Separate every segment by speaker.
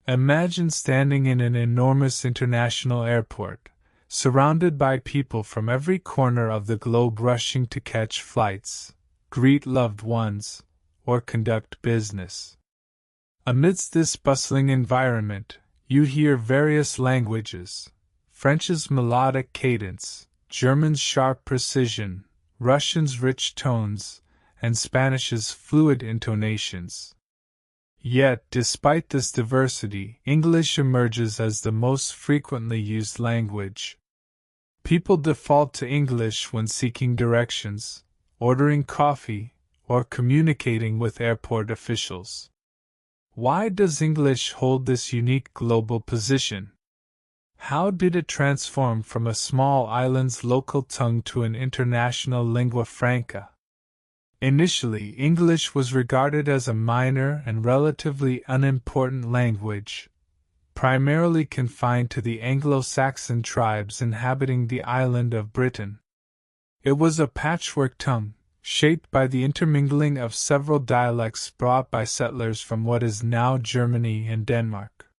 Speaker 1: Imagine standing in an enormous international airport, surrounded by people from every corner of the globe rushing to catch flights, greet loved ones, or conduct business. Amidst this bustling environment, you hear various languages: French's melodic cadence, German's sharp precision, Russian's rich tones, and Spanish's fluid intonations. Yet, despite this diversity, English emerges as the most frequently used language. People default to English when seeking directions, ordering coffee, or communicating with airport officials. Why does English hold this unique global position? How did it transform from a small island's local tongue to an international lingua franca? Initially, English was regarded as a minor and relatively unimportant language, primarily confined to the Anglo-Saxon tribes inhabiting the island of Britain. It was a patchwork tongue, shaped by the intermingling of several dialects brought by settlers from what is now Germany and Denmark.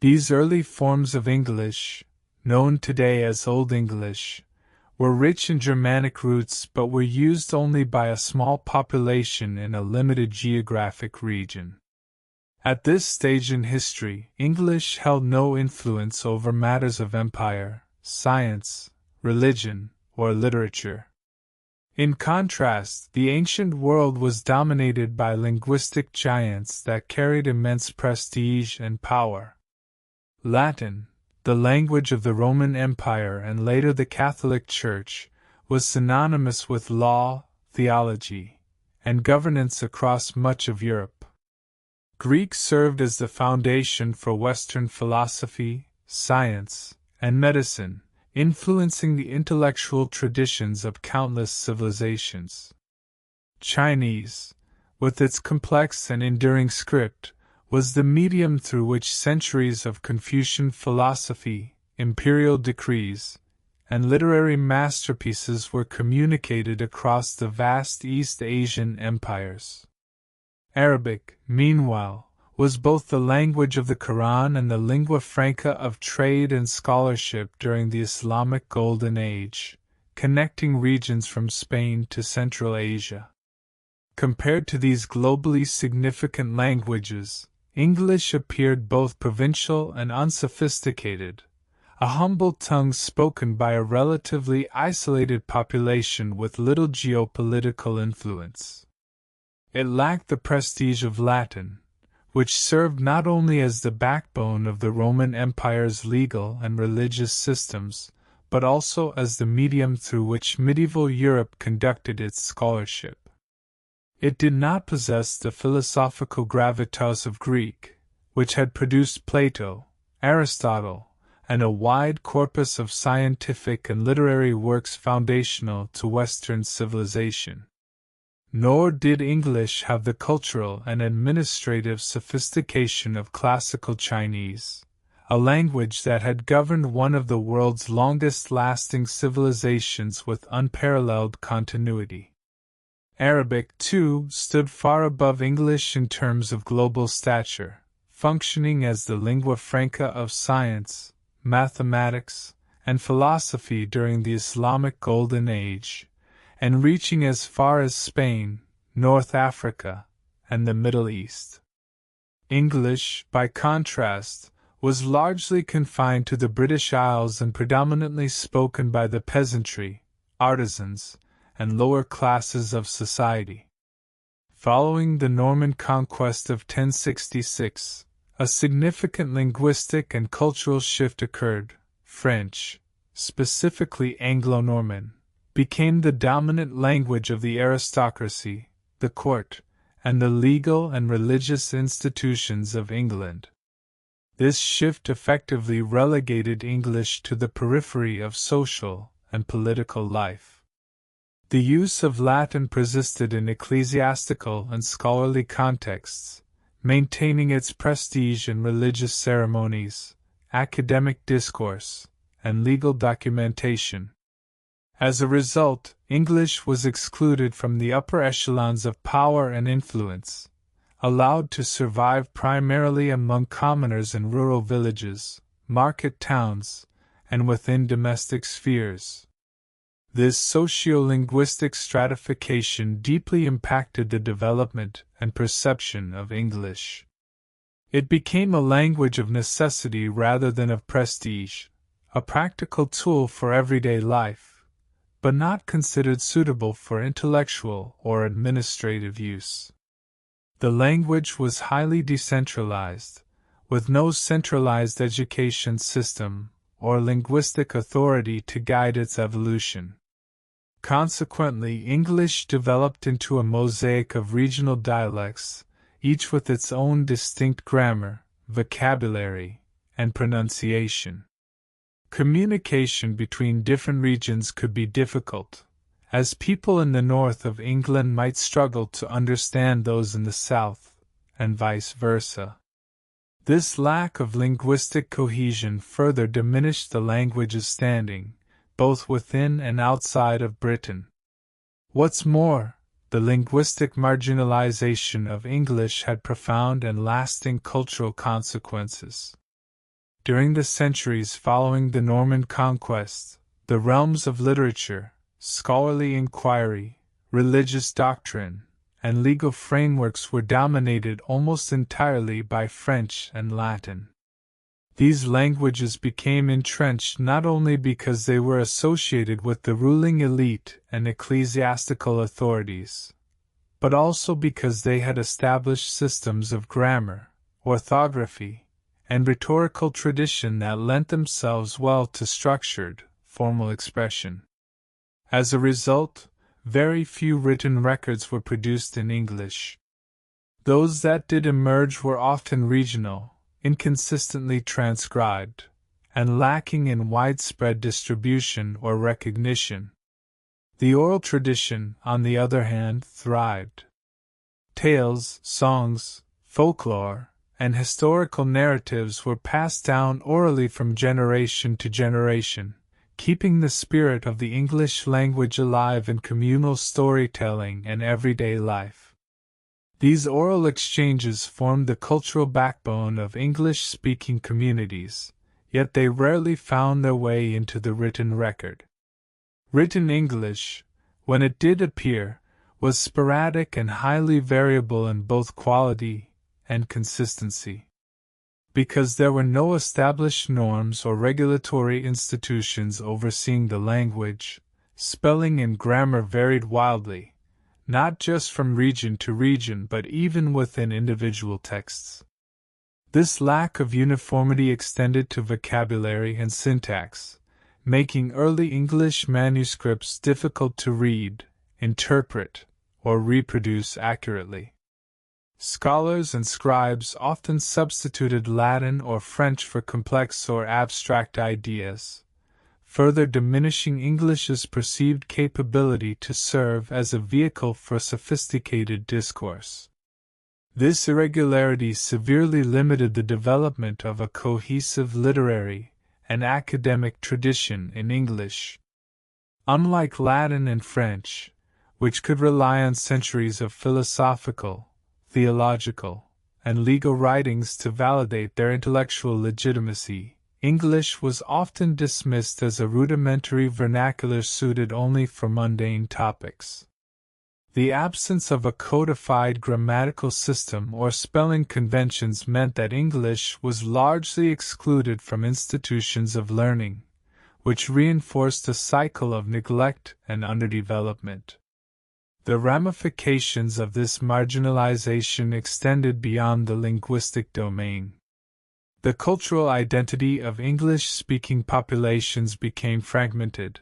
Speaker 1: These early forms of English, known today as Old English, were rich in Germanic roots but were used only by a small population in a limited geographic region. At this stage in history, English held no influence over matters of empire, science, religion, or literature. In contrast, the ancient world was dominated by linguistic giants that carried immense prestige and power. Latin, the language of the Roman Empire and later the Catholic Church, was synonymous with law, theology, and governance across much of Europe. Greek served as the foundation for Western philosophy, science, and medicine, influencing the intellectual traditions of countless civilizations. Chinese, with its complex and enduring script, was the medium through which centuries of Confucian philosophy, imperial decrees, and literary masterpieces were communicated across the vast East Asian empires. Arabic, meanwhile, was both the language of the Quran and the lingua franca of trade and scholarship during the Islamic Golden Age, connecting regions from Spain to Central Asia. Compared to these globally significant languages, English appeared both provincial and unsophisticated, a humble tongue spoken by a relatively isolated population with little geopolitical influence. It lacked the prestige of Latin, which served not only as the backbone of the Roman Empire's legal and religious systems, but also as the medium through which medieval Europe conducted its scholarship. It did not possess the philosophical gravitas of Greek, which had produced Plato, Aristotle, and a wide corpus of scientific and literary works foundational to Western civilization. Nor did English have the cultural and administrative sophistication of classical Chinese, a language that had governed one of the world's longest-lasting civilizations with unparalleled continuity. Arabic, too, stood far above English in terms of global stature, functioning as the lingua franca of science, mathematics, and philosophy during the Islamic Golden Age, and reaching as far as Spain, North Africa, and the Middle East. English, by contrast, was largely confined to the British Isles and predominantly spoken by the peasantry, artisans, and lower classes of society. Following the Norman conquest of 1066, a significant linguistic and cultural shift occurred. French, specifically Anglo-Norman, became the dominant language of the aristocracy, the court, and the legal and religious institutions of England. This shift effectively relegated English to the periphery of social and political life. The use of Latin persisted in ecclesiastical and scholarly contexts, maintaining its prestige in religious ceremonies, academic discourse, and legal documentation. As a result, English was excluded from the upper echelons of power and influence, allowed to survive primarily among commoners in rural villages, market towns, and within domestic spheres. This sociolinguistic stratification deeply impacted the development and perception of English. It became a language of necessity rather than of prestige, a practical tool for everyday life, but not considered suitable for intellectual or administrative use. The language was highly decentralized, with no centralized education system or linguistic authority to guide its evolution. Consequently, English developed into a mosaic of regional dialects, each with its own distinct grammar, vocabulary, and pronunciation. Communication between different regions could be difficult, as people in the north of England might struggle to understand those in the south, and vice versa. This lack of linguistic cohesion further diminished the language's standing, both within and outside of Britain. What's more, the linguistic marginalization of English had profound and lasting cultural consequences. During the centuries following the Norman conquest, the realms of literature, scholarly inquiry, religious doctrine, and legal frameworks were dominated almost entirely by French and Latin. These languages became entrenched not only because they were associated with the ruling elite and ecclesiastical authorities, but also because they had established systems of grammar, orthography, and rhetorical tradition that lent themselves well to structured, formal expression. As a result, very few written records were produced in English. Those that did emerge were often regional, inconsistently transcribed, and lacking in widespread distribution or recognition. The oral tradition, on the other hand, thrived. Tales, songs, folklore, and historical narratives were passed down orally from generation to generation, keeping the spirit of the English language alive in communal storytelling and everyday life. These oral exchanges formed the cultural backbone of English-speaking communities, yet they rarely found their way into the written record. Written English, when it did appear, was sporadic and highly variable in both quality and consistency. Because there were no established norms or regulatory institutions overseeing the language, spelling and grammar varied wildly, not just from region to region but even within individual texts. This lack of uniformity extended to vocabulary and syntax, making early English manuscripts difficult to read, interpret, or reproduce accurately. Scholars and scribes often substituted Latin or French for complex or abstract ideas, further diminishing English's perceived capability to serve as a vehicle for sophisticated discourse. This irregularity severely limited the development of a cohesive literary and academic tradition in English. Unlike Latin and French, which could rely on centuries of philosophical, theological, and legal writings to validate their intellectual legitimacy, English was often dismissed as a rudimentary vernacular suited only for mundane topics. The absence of a codified grammatical system or spelling conventions meant that English was largely excluded from institutions of learning, which reinforced a cycle of neglect and underdevelopment. The ramifications of this marginalization extended beyond the linguistic domain. The cultural identity of English-speaking populations became fragmented,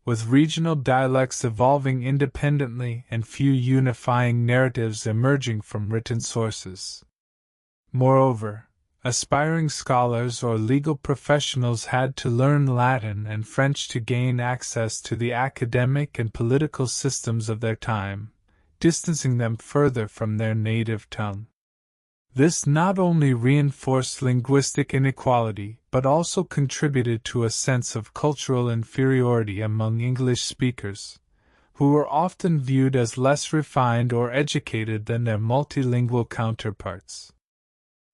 Speaker 1: with regional dialects evolving independently and few unifying narratives emerging from written sources. Moreover, aspiring scholars or legal professionals had to learn Latin and French to gain access to the academic and political systems of their time, distancing them further from their native tongue. This not only reinforced linguistic inequality but also contributed to a sense of cultural inferiority among English speakers, who were often viewed as less refined or educated than their multilingual counterparts.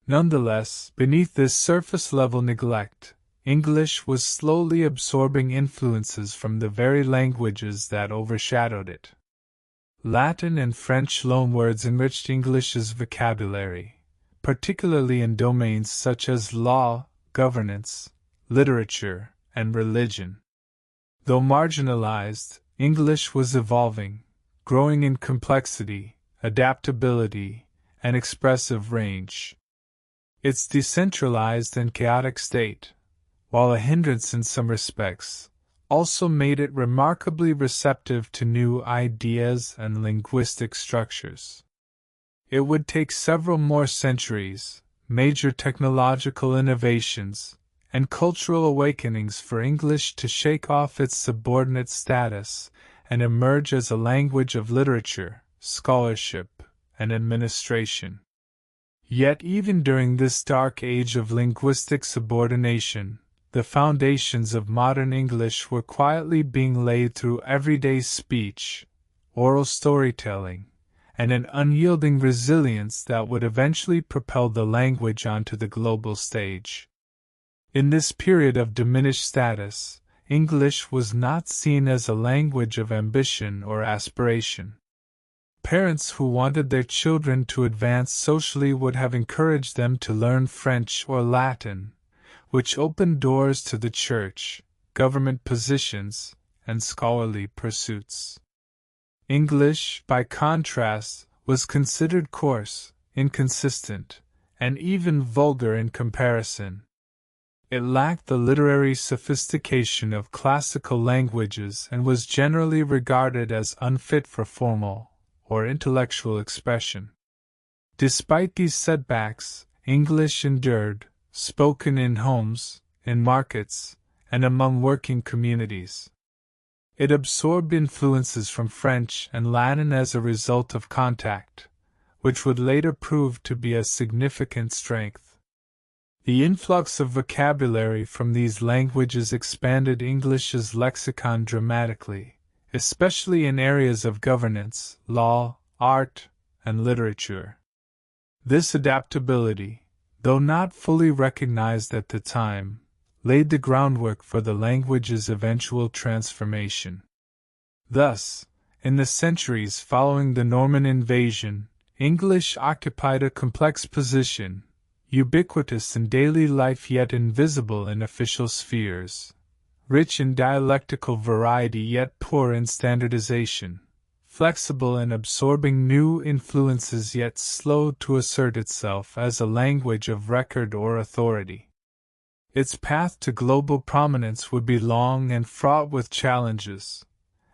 Speaker 1: Nonetheless, beneath this surface-level neglect, English was slowly absorbing influences from the very languages that overshadowed it. Latin and French loanwords enriched English's vocabulary, particularly in domains such as law, governance, literature, and religion. Though marginalized, English was evolving, growing in complexity, adaptability, and expressive range. Its decentralized and chaotic state, while a hindrance in some respects, also made it remarkably receptive to new ideas and linguistic structures. It would take several more centuries, major technological innovations, and cultural awakenings for English to shake off its subordinate status and emerge as a language of literature, scholarship, and administration. Yet even during this dark age of linguistic subordination, the foundations of modern English were quietly being laid through everyday speech, oral storytelling, and an unyielding resilience that would eventually propel the language onto the global stage. In this period of diminished status, English was not seen as a language of ambition or aspiration. Parents who wanted their children to advance socially would have encouraged them to learn French or Latin, which opened doors to the church, government positions, and scholarly pursuits. English, by contrast, was considered coarse, inconsistent, and even vulgar in comparison. It lacked the literary sophistication of classical languages and was generally regarded as unfit for formal or intellectual expression. Despite these setbacks, English endured, spoken in homes, in markets, and among working communities. It absorbed influences from French and Latin as a result of contact, which would later prove to be a significant strength. The influx of vocabulary from these languages expanded English's lexicon dramatically, especially in areas of governance, law, art, and literature. This adaptability, though not fully recognized at the time, laid the groundwork for the language's eventual transformation. Thus, in the centuries following the Norman invasion, English occupied a complex position, ubiquitous in daily life yet invisible in official spheres, rich in dialectical variety yet poor in standardization, flexible in absorbing new influences yet slow to assert itself as a language of record or authority. Its path to global prominence would be long and fraught with challenges,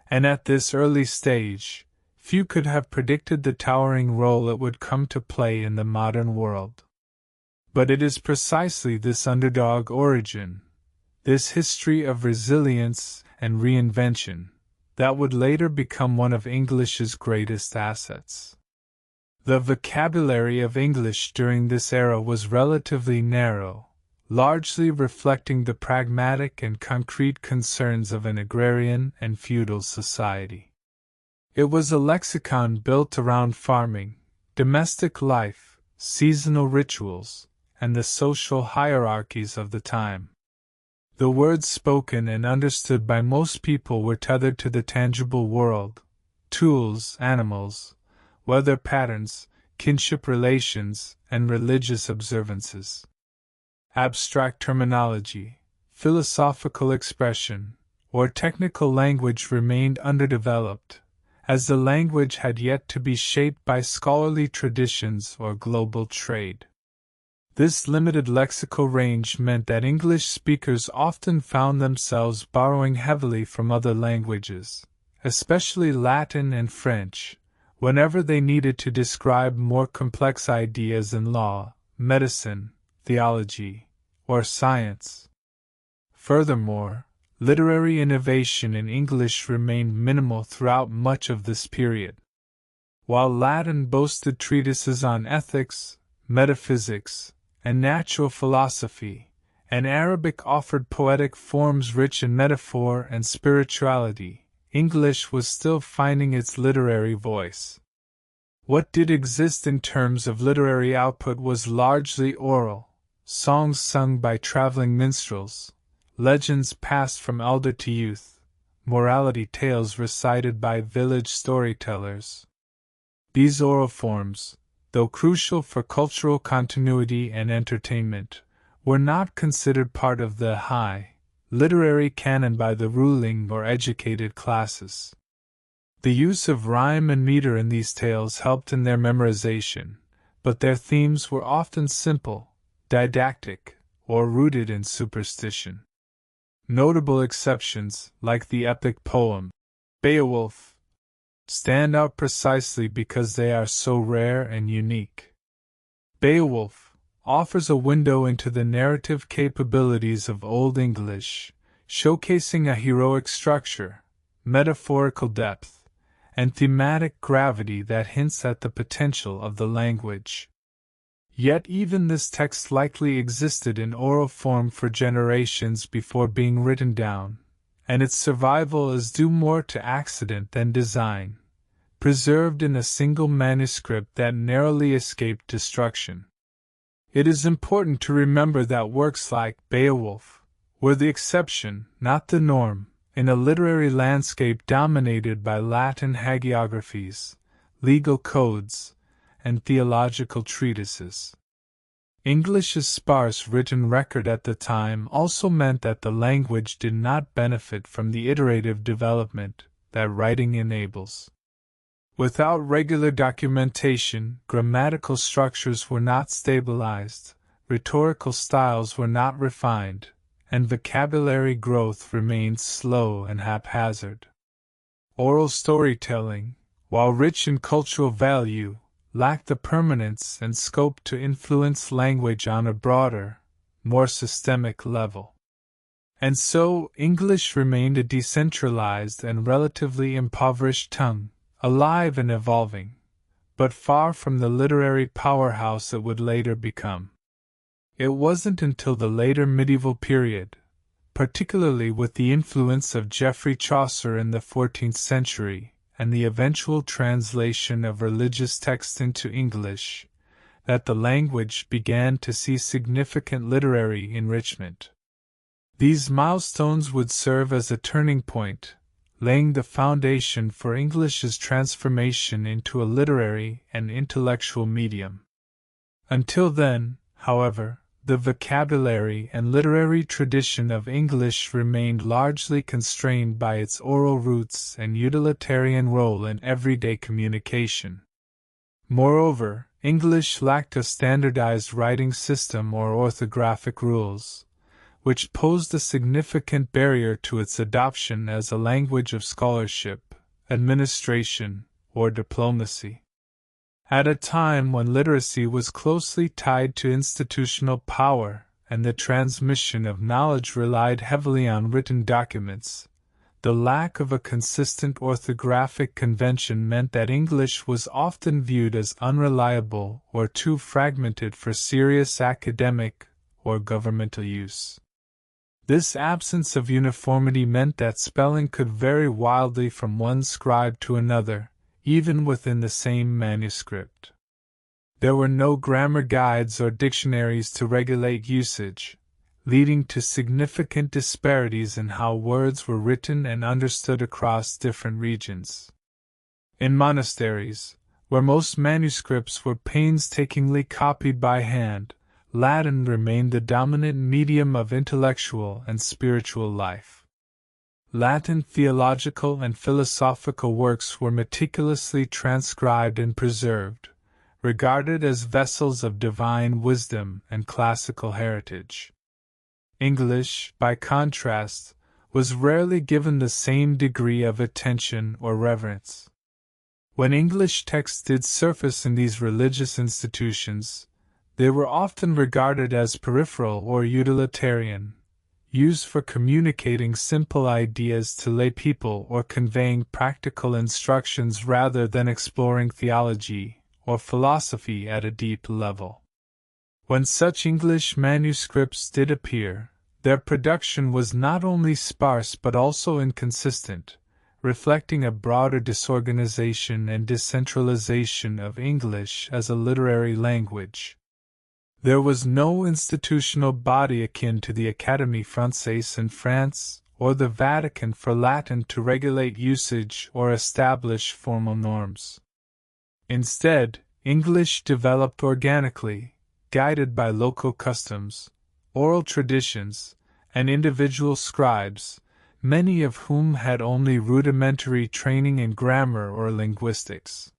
Speaker 1: and at this early stage, few could have predicted the towering role it would come to play in the modern world. But it is precisely this underdog origin, this history of resilience and reinvention, that would later become one of English's greatest assets. The vocabulary of English during this era was relatively narrow, largely reflecting the pragmatic and concrete concerns of an agrarian and feudal society. It was a lexicon built around farming, domestic life, seasonal rituals, and the social hierarchies of the time. The words spoken and understood by most people were tethered to the tangible world, tools, animals, weather patterns, kinship relations, and religious observances. Abstract terminology, philosophical expression, or technical language remained underdeveloped, as the language had yet to be shaped by scholarly traditions or global trade. This limited lexical range meant that English speakers often found themselves borrowing heavily from other languages, especially Latin and French, whenever they needed to describe more complex ideas in law, medicine, theology, or science. Furthermore, literary innovation in English remained minimal throughout much of this period. While Latin boasted treatises on ethics, metaphysics, and natural philosophy, and Arabic offered poetic forms rich in metaphor and spirituality, English was still finding its literary voice. What did exist in terms of literary output was largely oral, songs sung by traveling minstrels, legends passed from elder to youth, morality tales recited by village storytellers. These oral forms, though crucial for cultural continuity and entertainment, were not considered part of the high, literary canon by the ruling or educated classes. The use of rhyme and meter in these tales helped in their memorization, but their themes were often simple, didactic, or rooted in superstition. Notable exceptions, like the epic poem, Beowulf, stand out precisely because they are so rare and unique. Beowulf offers a window into the narrative capabilities of Old English, showcasing a heroic structure, metaphorical depth, and thematic gravity that hints at the potential of the language. Yet even this text likely existed in oral form for generations before being written down, and its survival is due more to accident than design, preserved in a single manuscript that narrowly escaped destruction. It is important to remember that works like Beowulf were the exception, not the norm, in a literary landscape dominated by Latin hagiographies, legal codes, and theological treatises. English's sparse written record at the time also meant that the language did not benefit from the iterative development that writing enables. Without regular documentation, grammatical structures were not stabilized, rhetorical styles were not refined, and vocabulary growth remained slow and haphazard. Oral storytelling, while rich in cultural value, lacked the permanence and scope to influence language on a broader, more systemic level. And so, English remained a decentralized and relatively impoverished tongue, alive and evolving, but far from the literary powerhouse it would later become. It wasn't until the later medieval period, particularly with the influence of Geoffrey Chaucer in the 14th century and the eventual translation of religious texts into English, that the language began to see significant literary enrichment. These milestones would serve as a turning point, laying the foundation for English's transformation into a literary and intellectual medium. Until then, however, the vocabulary and literary tradition of English remained largely constrained by its oral roots and utilitarian role in everyday communication. Moreover, English lacked a standardized writing system or orthographic rules, which posed a significant barrier to its adoption as a language of scholarship, administration, or diplomacy. At a time when literacy was closely tied to institutional power and the transmission of knowledge relied heavily on written documents, the lack of a consistent orthographic convention meant that English was often viewed as unreliable or too fragmented for serious academic or governmental use. This absence of uniformity meant that spelling could vary wildly from one scribe to another, even within the same manuscript. There were no grammar guides or dictionaries to regulate usage, leading to significant disparities in how words were written and understood across different regions. In monasteries, where most manuscripts were painstakingly copied by hand, Latin remained the dominant medium of intellectual and spiritual life. Latin theological and philosophical works were meticulously transcribed and preserved, regarded as vessels of divine wisdom and classical heritage. English, by contrast, was rarely given the same degree of attention or reverence. When English texts did surface in these religious institutions, they were often regarded as peripheral or utilitarian, used for communicating simple ideas to lay people or conveying practical instructions rather than exploring theology or philosophy at a deep level. When such English manuscripts did appear, their production was not only sparse but also inconsistent, reflecting a broader disorganization and decentralization of English as a literary language. There was no institutional body akin to the Académie Française in France or the Vatican for Latin to regulate usage or establish formal norms. Instead, English developed organically, guided by local customs, oral traditions, and individual scribes, many of whom had only rudimentary training in grammar or linguistics.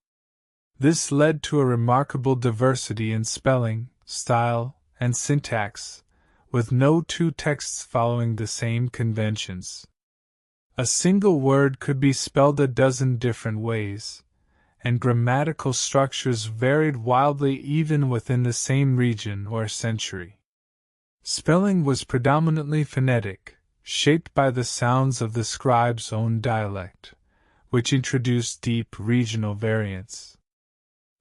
Speaker 1: This led to a remarkable diversity in spelling, style, and syntax, with no two texts following the same conventions. A single word could be spelled a dozen different ways, and grammatical structures varied wildly even within the same region or century. Spelling was predominantly phonetic, shaped by the sounds of the scribe's own dialect, which introduced deep regional variance.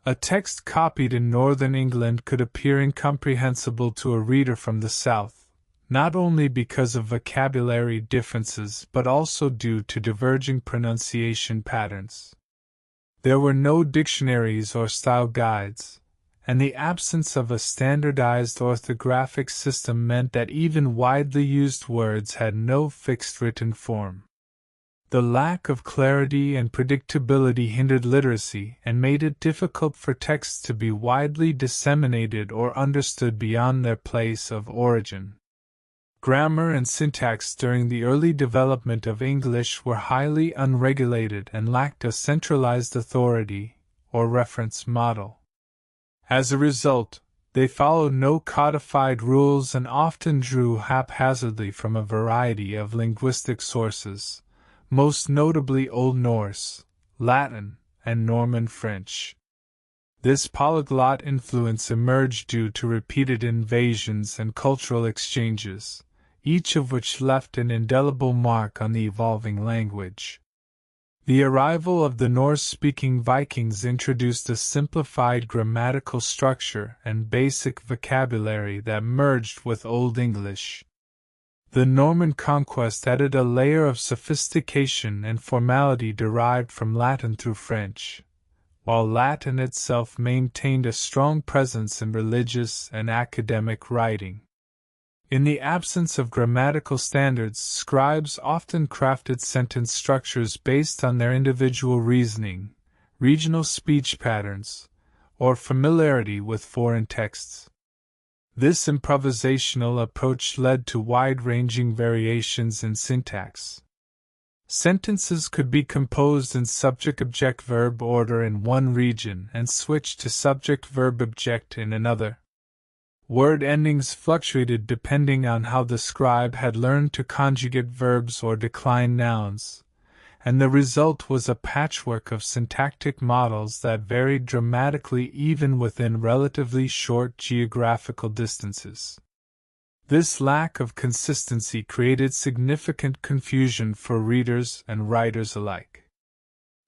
Speaker 1: A text copied in northern England could appear incomprehensible to a reader from the south, not only because of vocabulary differences but also due to diverging pronunciation patterns. There were no dictionaries or style guides, and the absence of a standardized orthographic system meant that even widely used words had no fixed written form. The lack of clarity and predictability hindered literacy and made it difficult for texts to be widely disseminated or understood beyond their place of origin. Grammar and syntax during the early development of English were highly unregulated and lacked a centralized authority or reference model. As a result, they followed no codified rules and often drew haphazardly from a variety of linguistic sources, most notably Old Norse, Latin, and Norman French. This polyglot influence emerged due to repeated invasions and cultural exchanges, each of which left an indelible mark on the evolving language. The arrival of the Norse-speaking Vikings introduced a simplified grammatical structure and basic vocabulary that merged with Old English. The Norman conquest added a layer of sophistication and formality derived from Latin through French, while Latin itself maintained a strong presence in religious and academic writing. In the absence of grammatical standards, scribes often crafted sentence structures based on their individual reasoning, regional speech patterns, or familiarity with foreign texts. This improvisational approach led to wide-ranging variations in syntax. Sentences could be composed in subject-object-verb order in one region and switch to subject-verb-object in another. Word endings fluctuated depending on how the scribe had learned to conjugate verbs or decline nouns, and the result was a patchwork of syntactic models that varied dramatically even within relatively short geographical distances. This lack of consistency created significant confusion for readers and writers alike.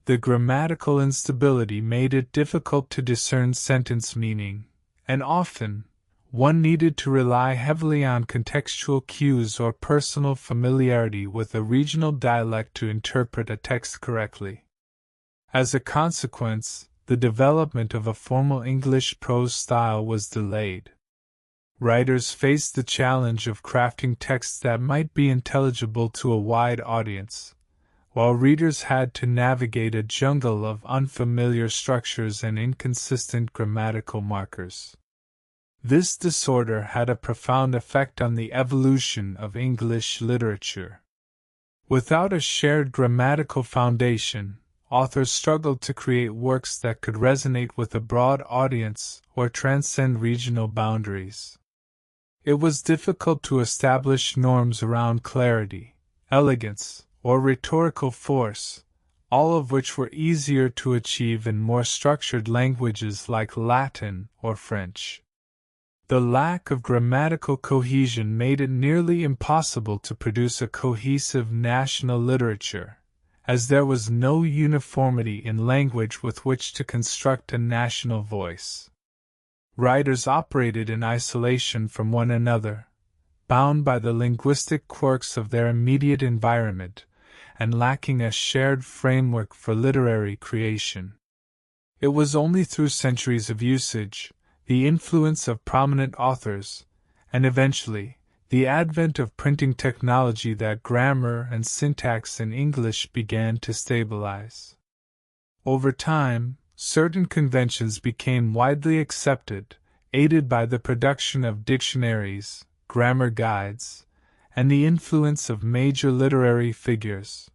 Speaker 1: The grammatical instability made it difficult to discern sentence meaning, and often, one needed to rely heavily on contextual cues or personal familiarity with a regional dialect to interpret a text correctly. As a consequence, the development of a formal English prose style was delayed. Writers faced the challenge of crafting texts that might be intelligible to a wide audience, while readers had to navigate a jungle of unfamiliar structures and inconsistent grammatical markers. This disorder had a profound effect on the evolution of English literature. Without a shared grammatical foundation, authors struggled to create works that could resonate with a broad audience or transcend regional boundaries. It was difficult to establish norms around clarity, elegance, or rhetorical force, all of which were easier to achieve in more structured languages like Latin or French. The lack of grammatical cohesion made it nearly impossible to produce a cohesive national literature, as there was no uniformity in language with which to construct a national voice. Writers operated in isolation from one another, bound by the linguistic quirks of their immediate environment, and lacking a shared framework for literary creation. It was only through centuries of usage, the influence of prominent authors, and eventually, the advent of printing technology that grammar and syntax in English began to stabilize. Over time, certain conventions became widely accepted, aided by the production of dictionaries, grammar guides, and the influence of major literary figures.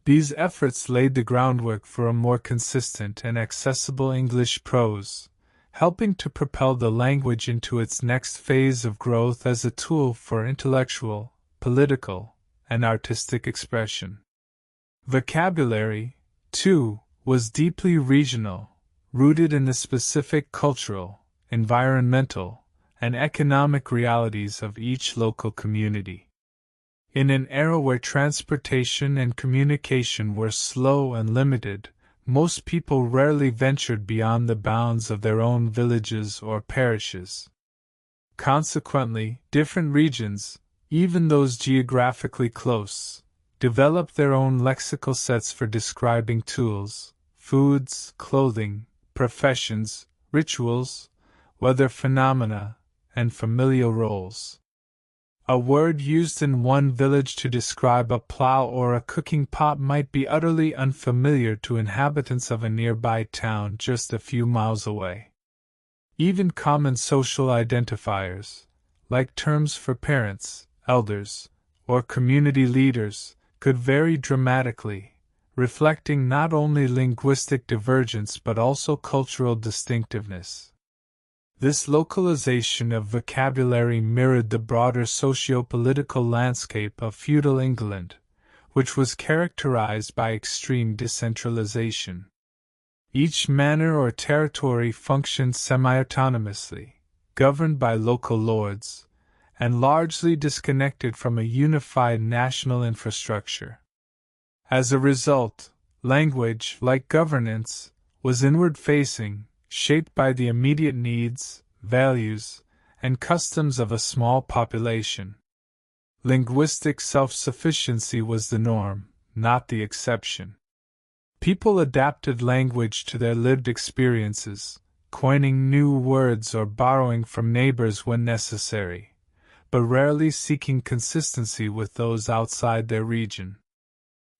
Speaker 1: These efforts laid the groundwork for a more consistent and accessible English prose, helping to propel the language into its next phase of growth as a tool for intellectual, political, and artistic expression. Vocabulary, too, was deeply regional, rooted in the specific cultural, environmental, and economic realities of each local community. In an era where transportation and communication were slow and limited, most people rarely ventured beyond the bounds of their own villages or parishes. Consequently, different regions, even those geographically close, developed their own lexical sets for describing tools, foods, clothing, professions, rituals, weather phenomena, and familial roles. A word used in one village to describe a plow or a cooking pot might be utterly unfamiliar to inhabitants of a nearby town just a few miles away. Even common social identifiers, like terms for parents, elders, or community leaders, could vary dramatically, reflecting not only linguistic divergence but also cultural distinctiveness. This localization of vocabulary mirrored the broader socio-political landscape of feudal England, which was characterized by extreme decentralization. Each manor or territory functioned semi-autonomously, governed by local lords, and largely disconnected from a unified national infrastructure. As a result, language, like governance, was inward-facing, shaped by the immediate needs, values, and customs of a small population. Linguistic self-sufficiency was the norm, not the exception. People adapted language to their lived experiences, coining new words or borrowing from neighbors when necessary, but rarely seeking consistency with those outside their region.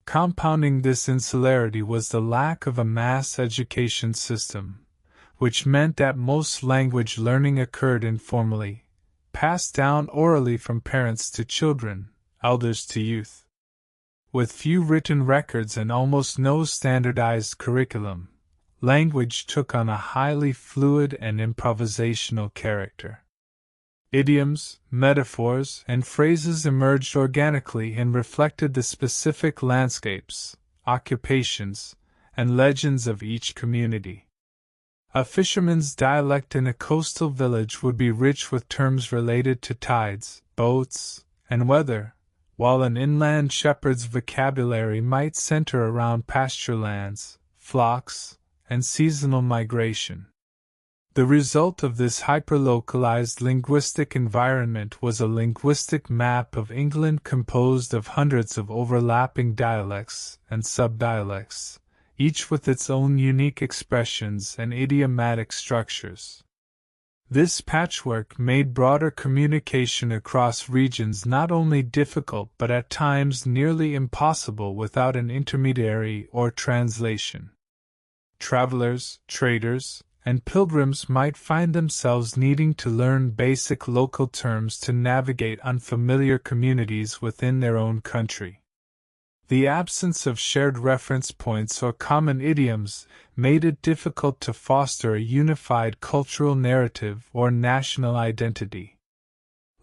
Speaker 1: Compounding this insularity was the lack of a mass education system, which meant that most language learning occurred informally, passed down orally from parents to children, elders to youth. With few written records and almost no standardized curriculum, language took on a highly fluid and improvisational character. Idioms, metaphors, and phrases emerged organically and reflected the specific landscapes, occupations, and legends of each community. A fisherman's dialect in a coastal village would be rich with terms related to tides, boats, and weather, while an inland shepherd's vocabulary might center around pasture lands, flocks, and seasonal migration. The result of this hyperlocalized linguistic environment was a linguistic map of England composed of hundreds of overlapping dialects and subdialects, each with its own unique expressions and idiomatic structures. This patchwork made broader communication across regions not only difficult but at times nearly impossible without an intermediary or translation. Travelers, traders, and pilgrims might find themselves needing to learn basic local terms to navigate unfamiliar communities within their own country. The absence of shared reference points or common idioms made it difficult to foster a unified cultural narrative or national identity.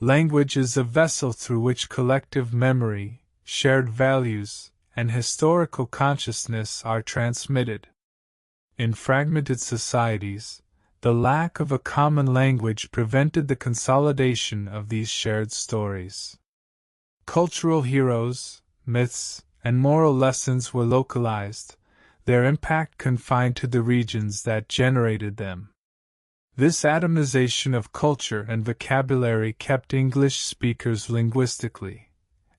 Speaker 1: Language is a vessel through which collective memory, shared values, and historical consciousness are transmitted. In fragmented societies, the lack of a common language prevented the consolidation of these shared stories. Cultural heroes, myths, and moral lessons were localized, their impact confined to the regions that generated them. This atomization of culture and vocabulary kept English speakers linguistically,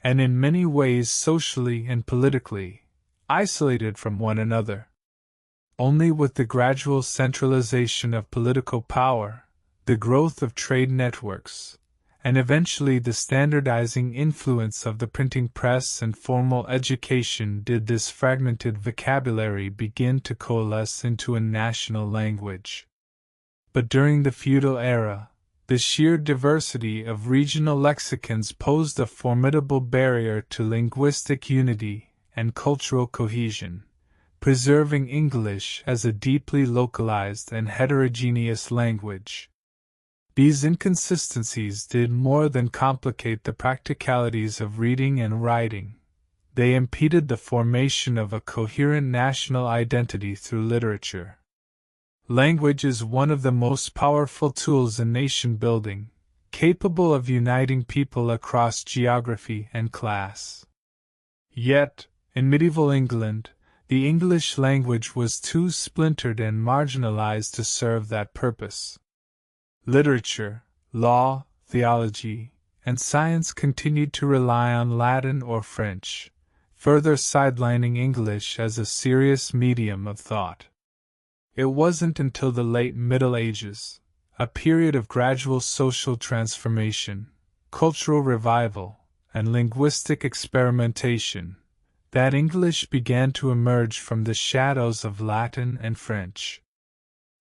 Speaker 1: and in many ways socially and politically isolated from one another. Only with the gradual centralization of political power, the growth of trade networks, and eventually the standardizing influence of the printing press and formal education did this fragmented vocabulary begin to coalesce into a national language. But during the feudal era, the sheer diversity of regional lexicons posed a formidable barrier to linguistic unity and cultural cohesion, preserving English as a deeply localized and heterogeneous language. These inconsistencies did more than complicate the practicalities of reading and writing. They impeded the formation of a coherent national identity through literature. Language is one of the most powerful tools in nation building, capable of uniting people across geography and class. Yet, in medieval England, the English language was too splintered and marginalized to serve that purpose. Literature, law, theology, and science continued to rely on Latin or French, further sidelining English as a serious medium of thought. It wasn't until the late Middle Ages, a period of gradual social transformation, cultural revival, and linguistic experimentation, that English began to emerge from the shadows of Latin and French.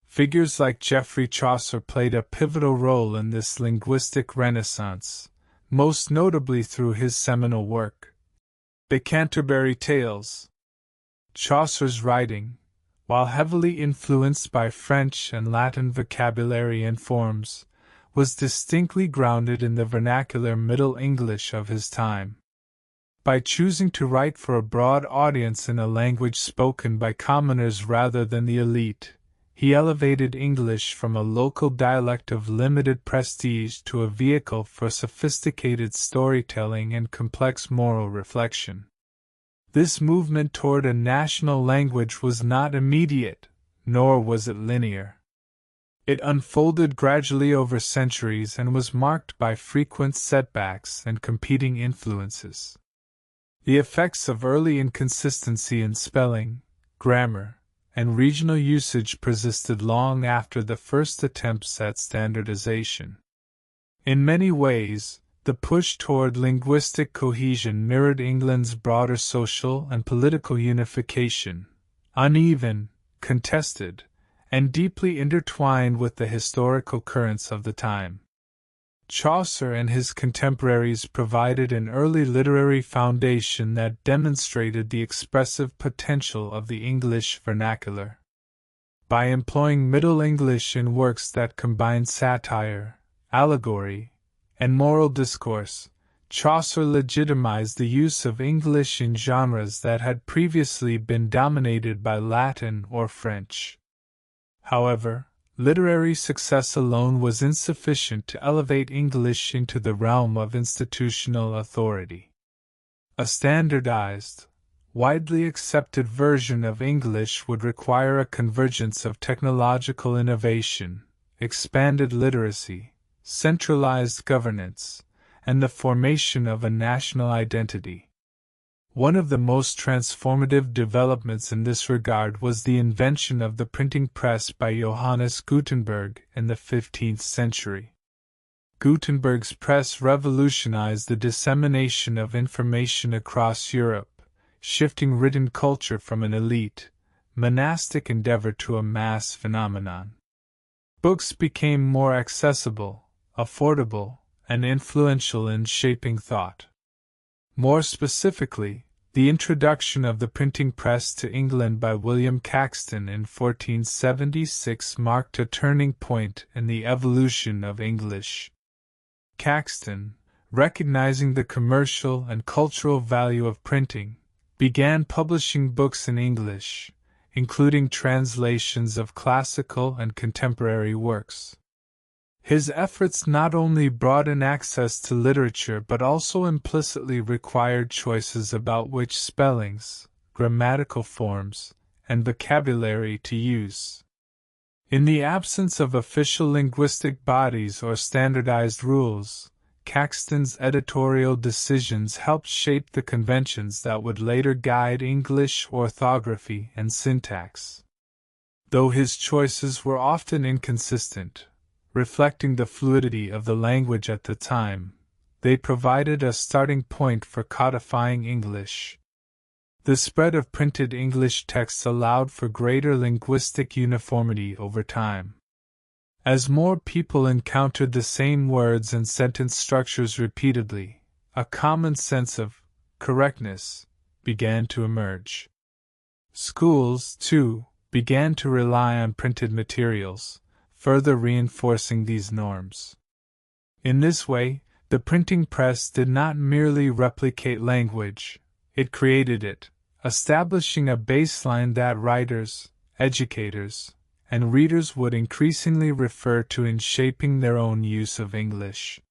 Speaker 1: Figures like Geoffrey Chaucer played a pivotal role in this linguistic renaissance, most notably through his seminal work, The Canterbury Tales. Chaucer's writing, while heavily influenced by French and Latin vocabulary and forms, was distinctly grounded in the vernacular Middle English of his time. By choosing to write for a broad audience in a language spoken by commoners rather than the elite, he elevated English from a local dialect of limited prestige to a vehicle for sophisticated storytelling and complex moral reflection. This movement toward a national language was not immediate, nor was it linear. It unfolded gradually over centuries and was marked by frequent setbacks and competing influences. The effects of early inconsistency in spelling, grammar, and regional usage persisted long after the first attempts at standardization. In many ways, the push toward linguistic cohesion mirrored England's broader social and political unification, uneven, contested, and deeply intertwined with the historical currents of the time. Chaucer and his contemporaries provided an early literary foundation that demonstrated the expressive potential of the English vernacular. By employing Middle English in works that combined satire, allegory, and moral discourse, Chaucer legitimized the use of English in genres that had previously been dominated by Latin or French. However, literary success alone was insufficient to elevate English into the realm of institutional authority. A standardized, widely accepted version of English would require a convergence of technological innovation, expanded literacy, centralized governance, and the formation of a national identity. One of the most transformative developments in this regard was the invention of the printing press by Johannes Gutenberg in the 15th century. Gutenberg's press revolutionized the dissemination of information across Europe, shifting written culture from an elite, monastic endeavor to a mass phenomenon. Books became more accessible, affordable, and influential in shaping thought. More specifically, the introduction of the printing press to England by William Caxton in 1476 marked a turning point in the evolution of English. Caxton, recognizing the commercial and cultural value of printing, began publishing books in English, including translations of classical and contemporary works. His efforts not only broadened access to literature but also implicitly required choices about which spellings, grammatical forms, and vocabulary to use. In the absence of official linguistic bodies or standardized rules, Caxton's editorial decisions helped shape the conventions that would later guide English orthography and syntax. Though his choices were often inconsistent, reflecting the fluidity of the language at the time, they provided a starting point for codifying English. The spread of printed English texts allowed for greater linguistic uniformity over time. As more people encountered the same words and sentence structures repeatedly, a common sense of correctness began to emerge. Schools, too, began to rely on printed materials, further reinforcing these norms. In this way, the printing press did not merely replicate language, it created it, establishing a baseline that writers, educators, and readers would increasingly refer to in shaping their own use of English.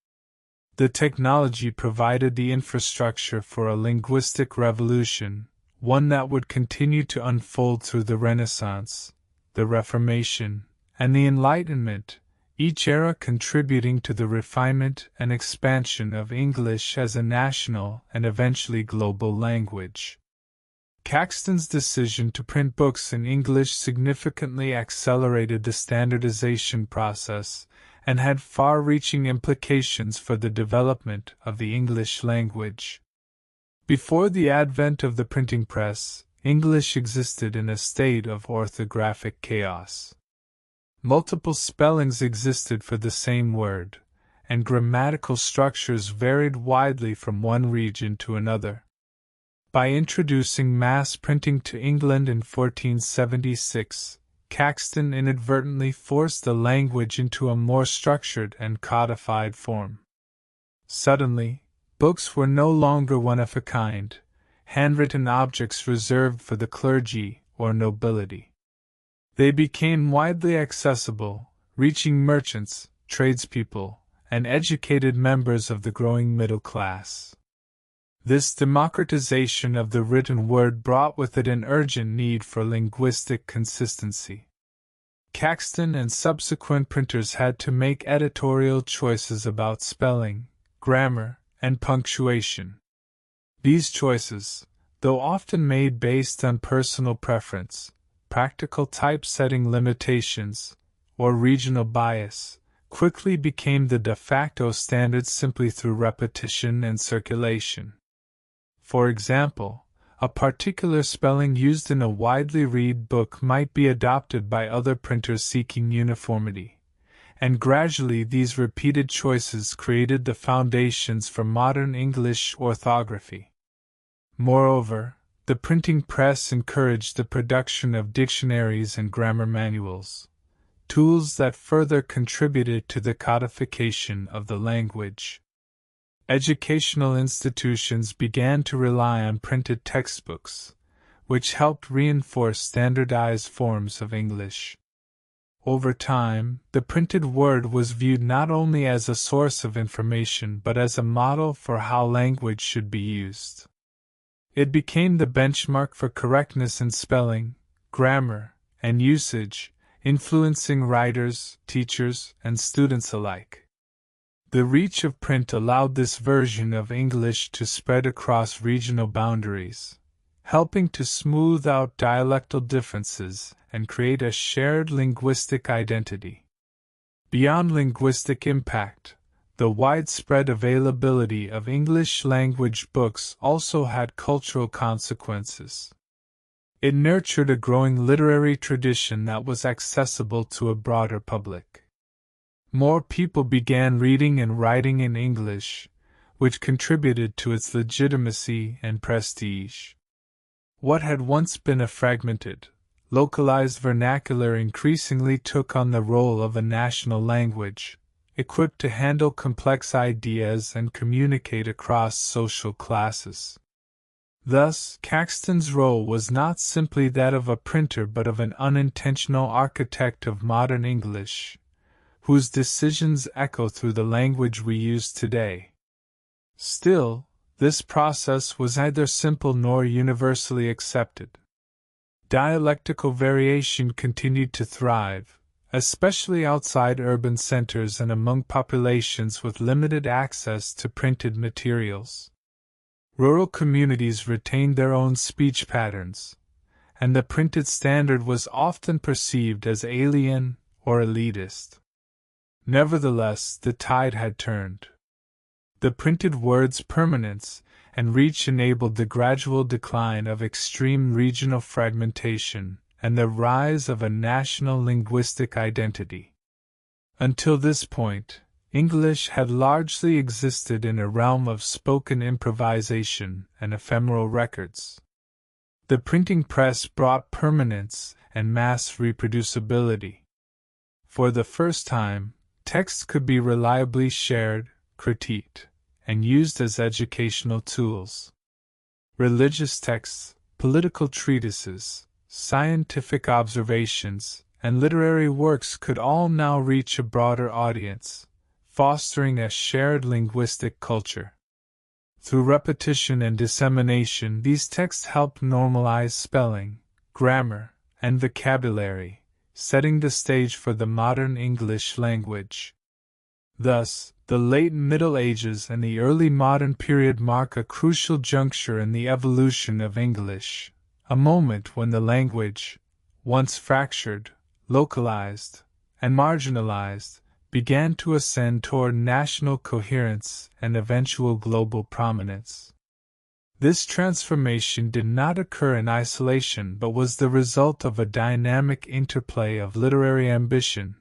Speaker 1: The technology provided the infrastructure for a linguistic revolution, one that would continue to unfold through the Renaissance, the Reformation, and the Enlightenment, each era contributing to the refinement and expansion of English as a national and eventually global language. Caxton's decision to print books in English significantly accelerated the standardization process and had far-reaching implications for the development of the English language. Before the advent of the printing press, English existed in a state of orthographic chaos. Multiple spellings existed for the same word, and grammatical structures varied widely from one region to another. By introducing mass printing to England in 1476, Caxton inadvertently forced the language into a more structured and codified form. Suddenly, books were no longer one of a kind, handwritten objects reserved for the clergy or nobility. They became widely accessible, reaching merchants, tradespeople, and educated members of the growing middle class. This democratization of the written word brought with it an urgent need for linguistic consistency. Caxton and subsequent printers had to make editorial choices about spelling, grammar, and punctuation. These choices, though often made based on personal preference, practical typesetting limitations, or regional bias, quickly became the de facto standard simply through repetition and circulation. For example, a particular spelling used in a widely read book might be adopted by other printers seeking uniformity, and gradually these repeated choices created the foundations for modern English orthography. Moreover, the printing press encouraged the production of dictionaries and grammar manuals, tools that further contributed to the codification of the language. Educational institutions began to rely on printed textbooks, which helped reinforce standardized forms of English. Over time, the printed word was viewed not only as a source of information but as a model for how language should be used. It became the benchmark for correctness in spelling, grammar, and usage, influencing writers, teachers, and students alike. The reach of print allowed this version of English to spread across regional boundaries, helping to smooth out dialectal differences and create a shared linguistic identity. Beyond linguistic impact, the widespread availability of English-language books also had cultural consequences. It nurtured a growing literary tradition that was accessible to a broader public. More people began reading and writing in English, which contributed to its legitimacy and prestige. What had once been a fragmented, localized vernacular increasingly took on the role of a national language, equipped to handle complex ideas and communicate across social classes. Thus, Caxton's role was not simply that of a printer but of an unintentional architect of modern English, whose decisions echo through the language we use today. Still, this process was neither simple nor universally accepted. Dialectical variation continued to thrive, especially outside urban centers and among populations with limited access to printed materials. Rural communities retained their own speech patterns, and the printed standard was often perceived as alien or elitist. Nevertheless, the tide had turned. The printed word's permanence and reach enabled the gradual decline of extreme regional fragmentation and the rise of a national linguistic identity. Until this point, English had largely existed in a realm of spoken improvisation and ephemeral records. The printing press brought permanence and mass reproducibility. For the first time, texts could be reliably shared, critiqued, and used as educational tools. Religious texts, political treatises, scientific observations, and literary works could all now reach a broader audience, fostering a shared linguistic culture. Through repetition and dissemination, these texts helped normalize spelling, grammar, and vocabulary, setting the stage for the modern English language. Thus, the late Middle Ages and the early modern period mark a crucial juncture in the evolution of English, a moment when the language, once fractured, localized, and marginalized, began to ascend toward national coherence and eventual global prominence. This transformation did not occur in isolation but was the result of a dynamic interplay of literary ambition,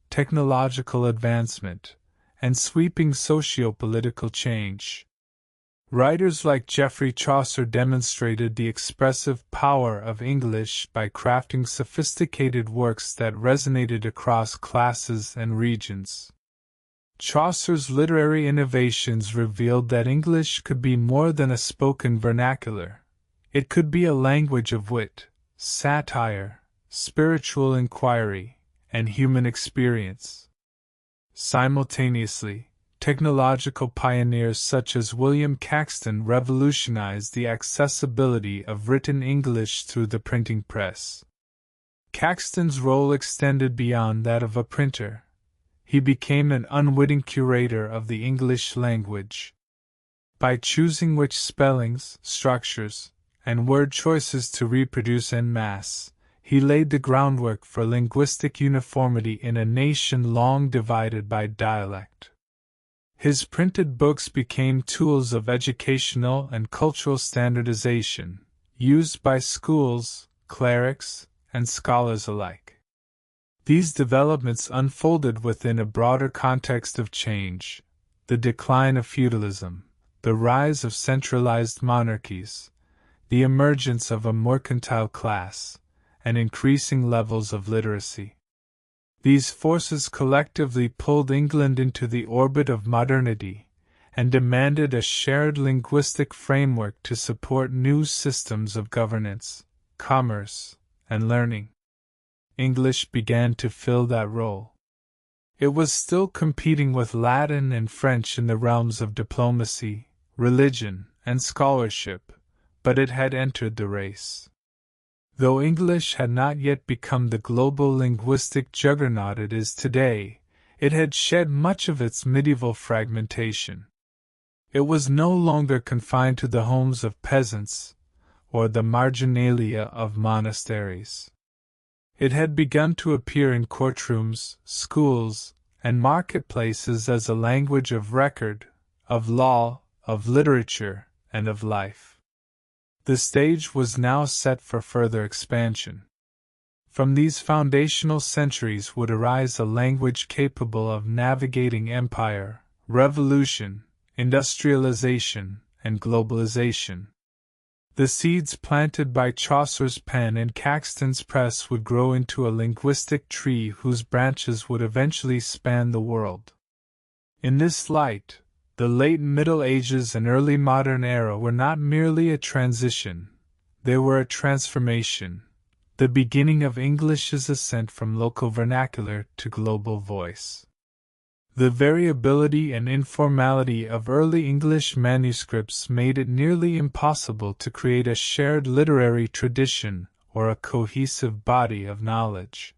Speaker 1: technological advancement, and sweeping socio-political change. Writers like Geoffrey Chaucer demonstrated the expressive power of English by crafting sophisticated works that resonated across classes and regions. Chaucer's literary innovations revealed that English could be more than a spoken vernacular. It could be a language of wit, satire, spiritual inquiry, and human experience. Simultaneously, technological pioneers such as William Caxton revolutionized the accessibility of written English through the printing press. Caxton's role extended beyond that of a printer. He became an unwitting curator of the English language. By choosing which spellings, structures, and word choices to reproduce en masse, he laid the groundwork for linguistic uniformity in a nation long divided by dialect. His printed books became tools of educational and cultural standardization, used by schools, clerics, and scholars alike. These developments unfolded within a broader context of change: the decline of feudalism, the rise of centralized monarchies, the emergence of a mercantile class, and increasing levels of literacy. These forces collectively pulled England into the orbit of modernity and demanded a shared linguistic framework to support new systems of governance, commerce, and learning. English began to fill that role. It was still competing with Latin and French in the realms of diplomacy, religion, and scholarship, but it had entered the race. Though English had not yet become the global linguistic juggernaut it is today, it had shed much of its medieval fragmentation. It was no longer confined to the homes of peasants or the marginalia of monasteries. It had begun to appear in courtrooms, schools, and marketplaces as a language of record, of law, of literature, and of life. The stage was now set for further expansion. From these foundational centuries would arise a language capable of navigating empire, revolution, industrialization, and globalization. The seeds planted by Chaucer's pen and Caxton's press would grow into a linguistic tree whose branches would eventually span the world. In this light, the late Middle Ages and early modern era were not merely a transition, they were a transformation, the beginning of English's ascent from local vernacular to global voice. The variability and informality of early English manuscripts made it nearly impossible to create a shared literary tradition or a cohesive body of knowledge.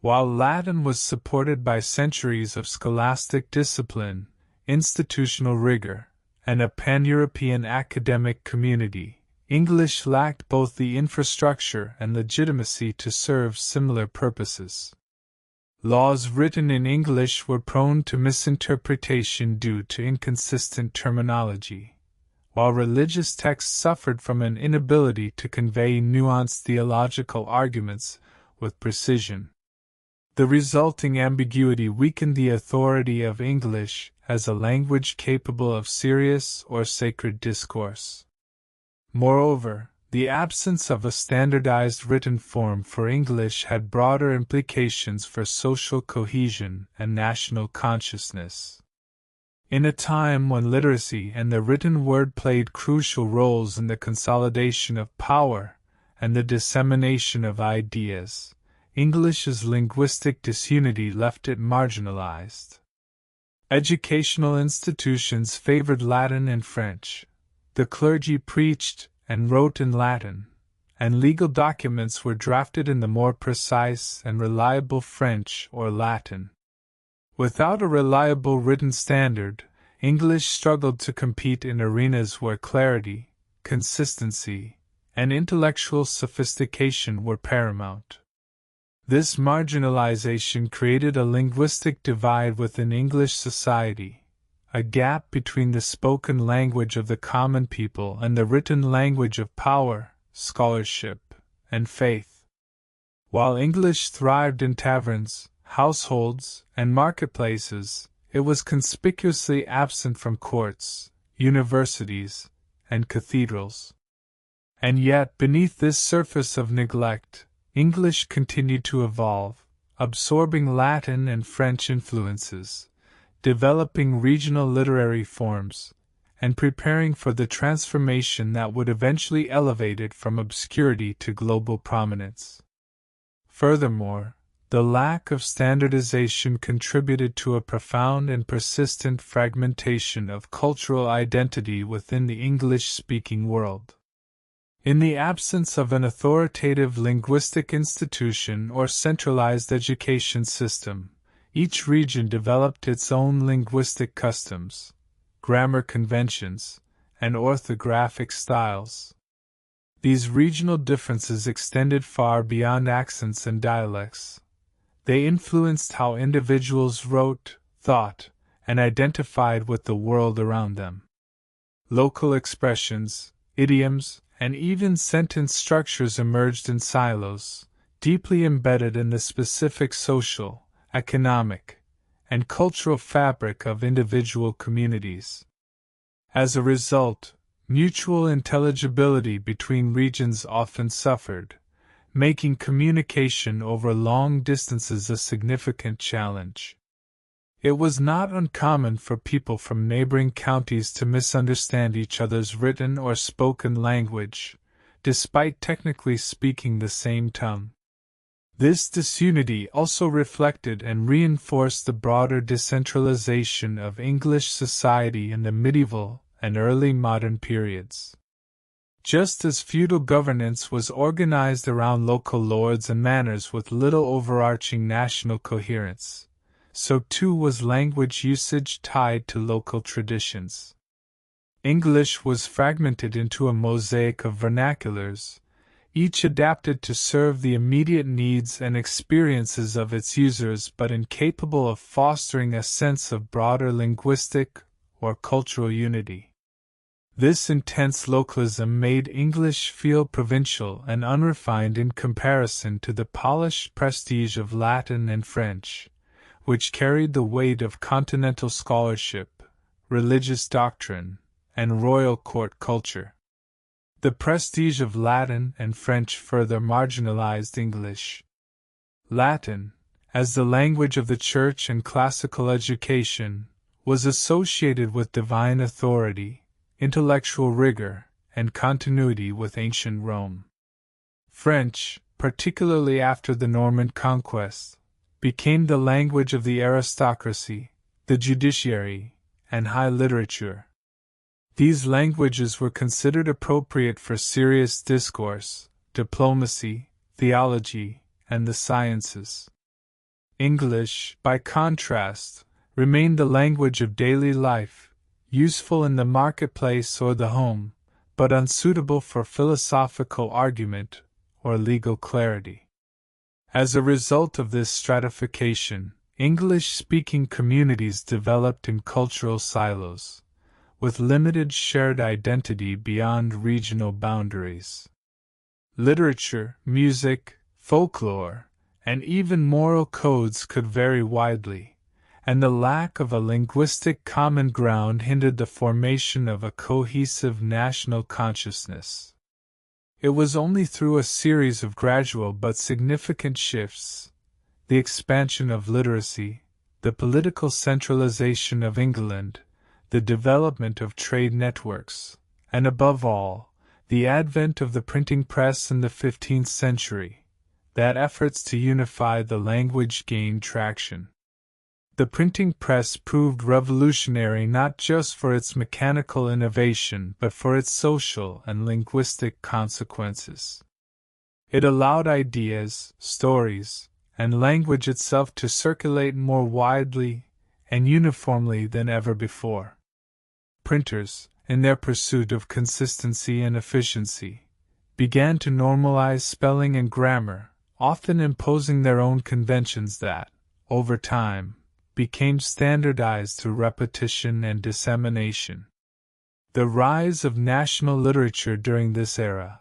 Speaker 1: While Latin was supported by centuries of scholastic discipline, institutional rigor, and a pan-European academic community, English lacked both the infrastructure and legitimacy to serve similar purposes. Laws written in English were prone to misinterpretation due to inconsistent terminology, while religious texts suffered from an inability to convey nuanced theological arguments with precision. The resulting ambiguity weakened the authority of English as a language capable of serious or sacred discourse. Moreover, the absence of a standardized written form for English had broader implications for social cohesion and national consciousness. In a time when literacy and the written word played crucial roles in the consolidation of power and the dissemination of ideas, English's linguistic disunity left it marginalized. Educational institutions favored Latin and French. The clergy preached and wrote in Latin, and legal documents were drafted in the more precise and reliable French or Latin. Without a reliable written standard, English struggled to compete in arenas where clarity, consistency, and intellectual sophistication were paramount. This marginalization created a linguistic divide within English society, a gap between the spoken language of the common people and the written language of power, scholarship, and faith. While English thrived in taverns, households, and marketplaces, it was conspicuously absent from courts, universities, and cathedrals. And yet, beneath this surface of neglect, English continued to evolve, absorbing Latin and French influences, developing regional literary forms, and preparing for the transformation that would eventually elevate it from obscurity to global prominence. Furthermore, the lack of standardization contributed to a profound and persistent fragmentation of cultural identity within the English-speaking world. In the absence of an authoritative linguistic institution or centralized education system, each region developed its own linguistic customs, grammar conventions, and orthographic styles. These regional differences extended far beyond accents and dialects. They influenced how individuals wrote, thought, and identified with the world around them. Local expressions, idioms, and even sentence structures emerged in silos, deeply embedded in the specific social, economic, and cultural fabric of individual communities. As a result, mutual intelligibility between regions often suffered, making communication over long distances a significant challenge. It was not uncommon for people from neighboring counties to misunderstand each other's written or spoken language, despite technically speaking the same tongue. This disunity also reflected and reinforced the broader decentralization of English society in the medieval and early modern periods. Just as feudal governance was organized around local lords and manors with little overarching national coherence, so too was language usage tied to local traditions. English was fragmented into a mosaic of vernaculars, each adapted to serve the immediate needs and experiences of its users but incapable of fostering a sense of broader linguistic or cultural unity. This intense localism made English feel provincial and unrefined in comparison to the polished prestige of Latin and French, which carried the weight of continental scholarship, religious doctrine, and royal court culture. The prestige of Latin and French further marginalized English. Latin, as the language of the Church and classical education, was associated with divine authority, intellectual rigor, and continuity with ancient Rome. French, particularly after the Norman conquest, became the language of the aristocracy, the judiciary, and high literature. These languages were considered appropriate for serious discourse, diplomacy, theology, and the sciences. English, by contrast, remained the language of daily life, useful in the marketplace or the home, but unsuitable for philosophical argument or legal clarity. As a result of this stratification, English-speaking communities developed in cultural silos, with limited shared identity beyond regional boundaries. Literature, music, folklore, and even moral codes could vary widely, and the lack of a linguistic common ground hindered the formation of a cohesive national consciousness. It was only through a series of gradual but significant shifts, the expansion of literacy, the political centralization of England, the development of trade networks, and above all, the advent of the printing press in the 15th century, that efforts to unify the language gained traction. The printing press proved revolutionary not just for its mechanical innovation but for its social and linguistic consequences. It allowed ideas, stories, and language itself to circulate more widely and uniformly than ever before. Printers, in their pursuit of consistency and efficiency, began to normalize spelling and grammar, often imposing their own conventions that, over time, became standardized through repetition and dissemination. The rise of national literature during this era,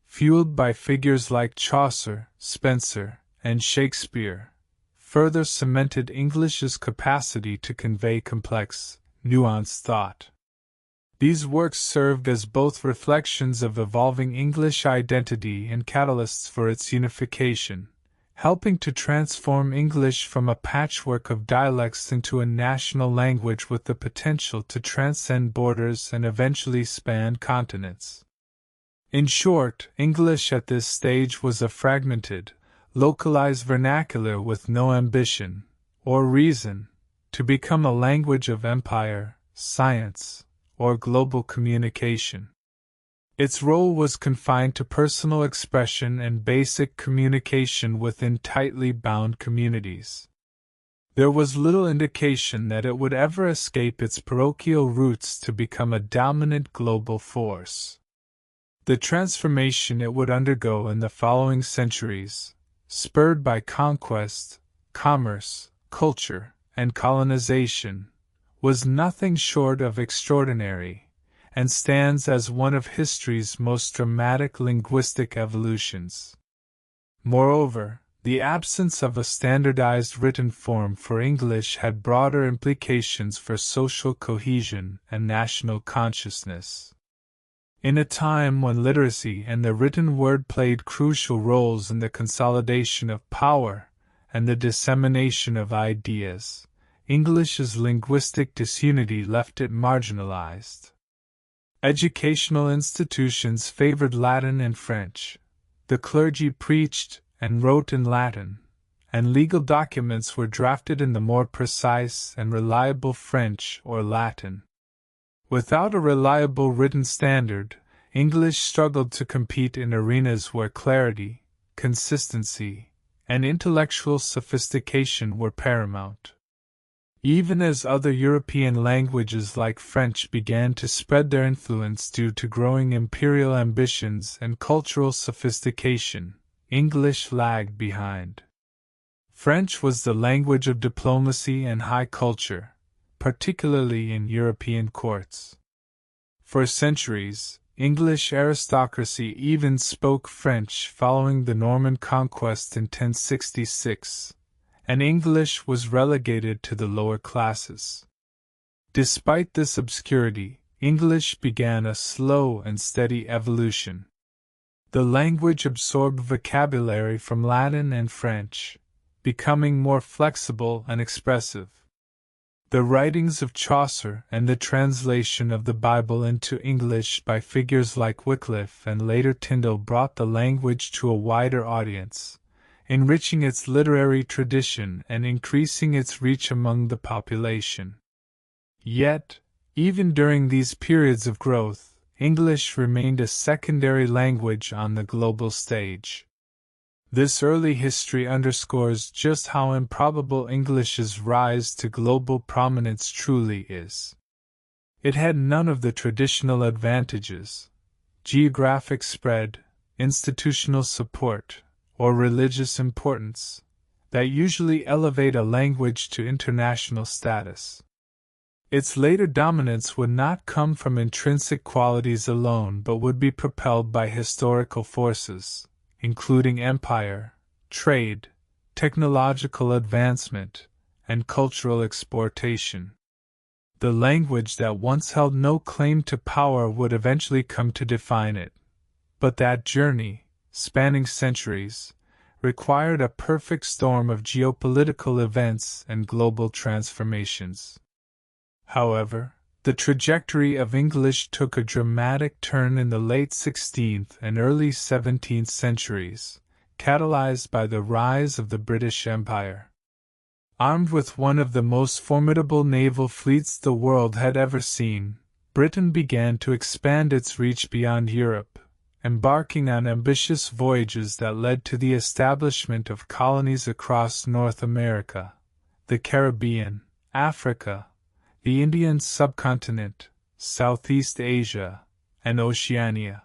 Speaker 1: fueled by figures like Chaucer, Spenser, and Shakespeare, further cemented English's capacity to convey complex, nuanced thought. These works served as both reflections of evolving English identity and catalysts for its unification, helping to transform English from a patchwork of dialects into a national language with the potential to transcend borders and eventually span continents. In short, English at this stage was a fragmented, localized vernacular with no ambition, or reason, to become a language of empire, science, or global communication. Its role was confined to personal expression and basic communication within tightly bound communities. There was little indication that it would ever escape its parochial roots to become a dominant global force. The transformation it would undergo in the following centuries, spurred by conquest, commerce, culture, and colonization, was nothing short of extraordinary, and stands as one of history's most dramatic linguistic evolutions. Moreover, the absence of a standardized written form for English had broader implications for social cohesion and national consciousness. In a time when literacy and the written word played crucial roles in the consolidation of power and the dissemination of ideas, English's linguistic disunity left it marginalized. Educational institutions favored Latin and French. The clergy preached and wrote in Latin, and legal documents were drafted in the more precise and reliable French or Latin. Without a reliable written standard, English struggled to compete in arenas where clarity, consistency, and intellectual sophistication were paramount. Even as other European languages like French began to spread their influence due to growing imperial ambitions and cultural sophistication, English lagged behind. French was the language of diplomacy and high culture, particularly in European courts. For centuries, English aristocracy even spoke French following the Norman conquest in 1066. And English was relegated to the lower classes. Despite this obscurity, English began a slow and steady evolution. The language absorbed vocabulary from Latin and French, becoming more flexible and expressive. The writings of Chaucer and the translation of the Bible into English by figures like Wycliffe and later Tyndale brought the language to a wider audience, enriching its literary tradition and increasing its reach among the population. Yet, even during these periods of growth, English remained a secondary language on the global stage. This early history underscores just how improbable English's rise to global prominence truly is. It had none of the traditional advantages, geographic spread, institutional support, or religious importance, that usually elevate a language to international status. Its later dominance would not come from intrinsic qualities alone but would be propelled by historical forces, including empire, trade, technological advancement, and cultural exportation. The language that once held no claim to power would eventually come to define it. But that journey, spanning centuries, required a perfect storm of geopolitical events and global transformations. However, the trajectory of English took a dramatic turn in the late 16th and early 17th centuries, catalyzed by the rise of the British Empire. Armed with one of the most formidable naval fleets the world had ever seen, Britain began to expand its reach beyond Europe, embarking on ambitious voyages that led to the establishment of colonies across North America, the Caribbean, Africa, the Indian subcontinent, Southeast Asia, and Oceania.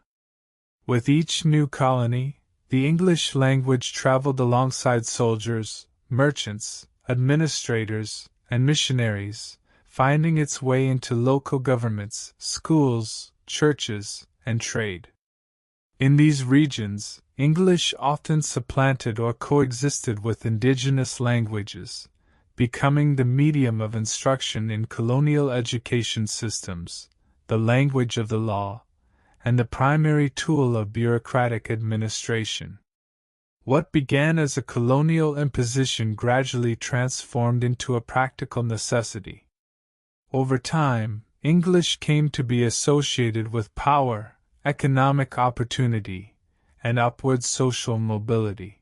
Speaker 1: With each new colony, the English language traveled alongside soldiers, merchants, administrators, and missionaries, finding its way into local governments, schools, churches, and trade. In these regions, English often supplanted or coexisted with indigenous languages, becoming the medium of instruction in colonial education systems, the language of the law, and the primary tool of bureaucratic administration. What began as a colonial imposition gradually transformed into a practical necessity. Over time, English came to be associated with power, economic opportunity, and upward social mobility.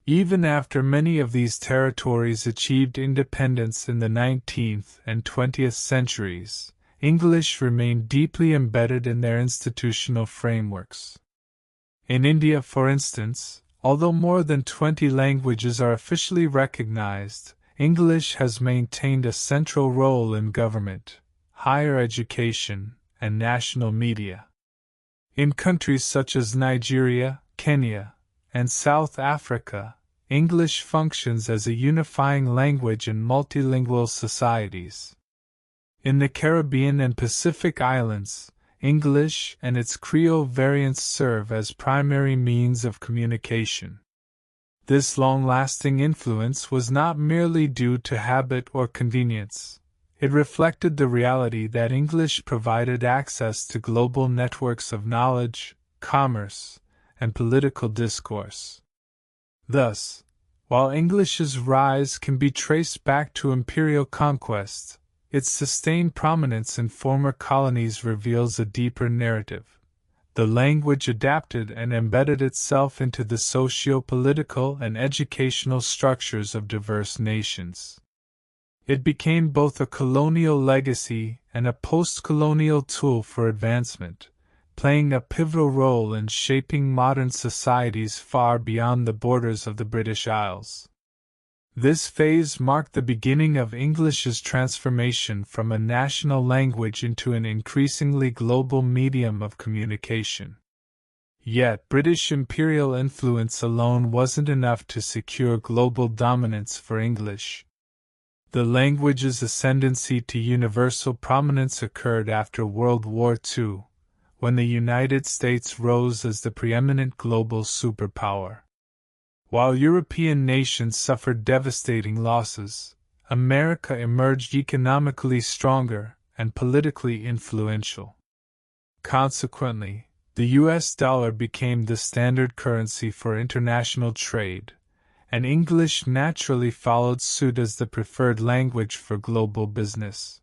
Speaker 1: Even after many of these territories achieved independence in the 19th and 20th centuries, English remained deeply embedded in their institutional frameworks. In India, for instance, although more than 20 languages are officially recognized, English has maintained a central role in government, higher education, and national media. In countries such as Nigeria, Kenya, and South Africa, English functions as a unifying language in multilingual societies. In the Caribbean and Pacific Islands, English and its Creole variants serve as primary means of communication. This long-lasting influence was not merely due to habit or convenience. It reflected the reality that English provided access to global networks of knowledge, commerce, and political discourse. Thus, while English's rise can be traced back to imperial conquest, its sustained prominence in former colonies reveals a deeper narrative. The language adapted and embedded itself into the socio-political and educational structures of diverse nations. It became both a colonial legacy and a post-colonial tool for advancement, playing a pivotal role in shaping modern societies far beyond the borders of the British Isles. This phase marked the beginning of English's transformation from a national language into an increasingly global medium of communication. Yet, British imperial influence alone wasn't enough to secure global dominance for English. The language's ascendancy to universal prominence occurred after World War II, when the United States rose as the preeminent global superpower. While European nations suffered devastating losses, America emerged economically stronger and politically influential. Consequently, the U.S. dollar became the standard currency for international trade, and English naturally followed suit as the preferred language for global business.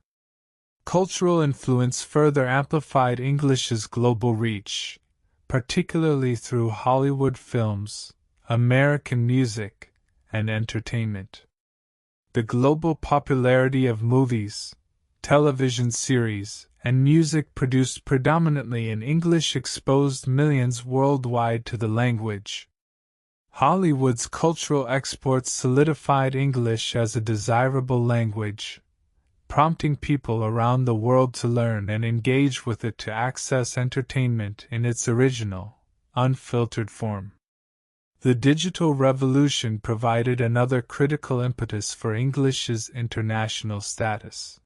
Speaker 1: Cultural influence further amplified English's global reach, particularly through Hollywood films, American music, and entertainment. The global popularity of movies, television series, and music produced predominantly in English exposed millions worldwide to the language. Hollywood's cultural exports solidified English as a desirable language, prompting people around the world to learn and engage with it to access entertainment in its original, unfiltered form. The digital revolution provided another critical impetus for English's international status.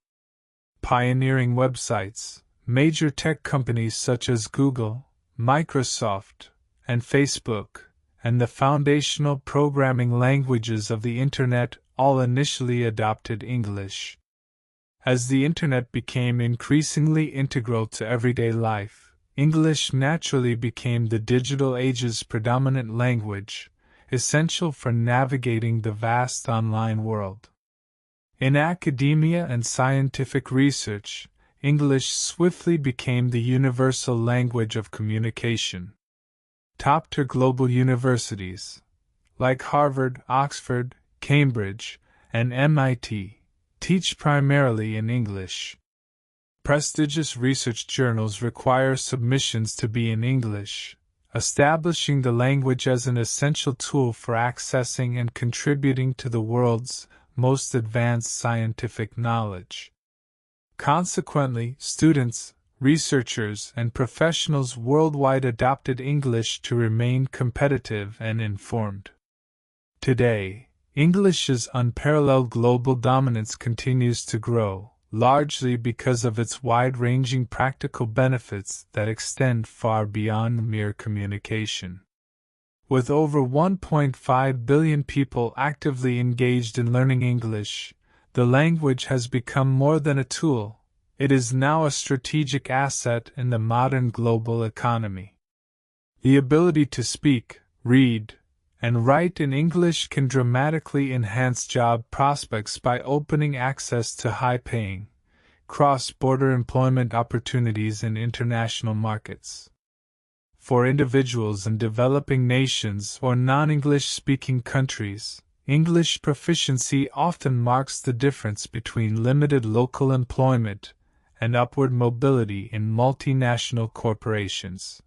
Speaker 1: Pioneering websites, major tech companies such as Google, Microsoft, and Facebook, and the foundational programming languages of the Internet all initially adopted English. As the Internet became increasingly integral to everyday life, English naturally became the digital age's predominant language, essential for navigating the vast online world. In academia and scientific research, English swiftly became the universal language of communication. Top-tier global universities, like Harvard, Oxford, Cambridge, and MIT, teach primarily in English. Prestigious research journals require submissions to be in English, establishing the language as an essential tool for accessing and contributing to the world's most advanced scientific knowledge. Consequently, students, researchers, and professionals worldwide adopted English to remain competitive and informed. Today, English's unparalleled global dominance continues to grow, largely because of its wide-ranging practical benefits that extend far beyond mere communication. With over 1.5 billion people actively engaged in learning English, the language has become more than a tool. It is now a strategic asset in the modern global economy. The ability to speak, read, and write in English can dramatically enhance job prospects by opening access to high-paying, cross-border employment opportunities in international markets. For individuals in developing nations or non-English-speaking countries, English proficiency often marks the difference between limited local employment and upward mobility in multinational corporations.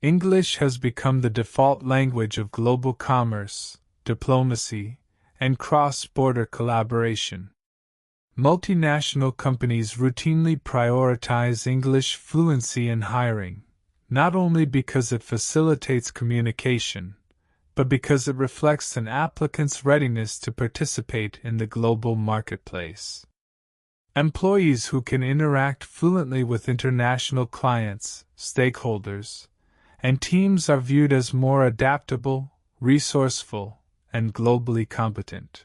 Speaker 1: English has become the default language of global commerce, diplomacy, and cross-border collaboration. Multinational companies routinely prioritize English fluency in hiring, not only because it facilitates communication, but because it reflects an applicant's readiness to participate in the global marketplace. Employees who can interact fluently with international clients, stakeholders, and teams are viewed as more adaptable, resourceful, and globally competent.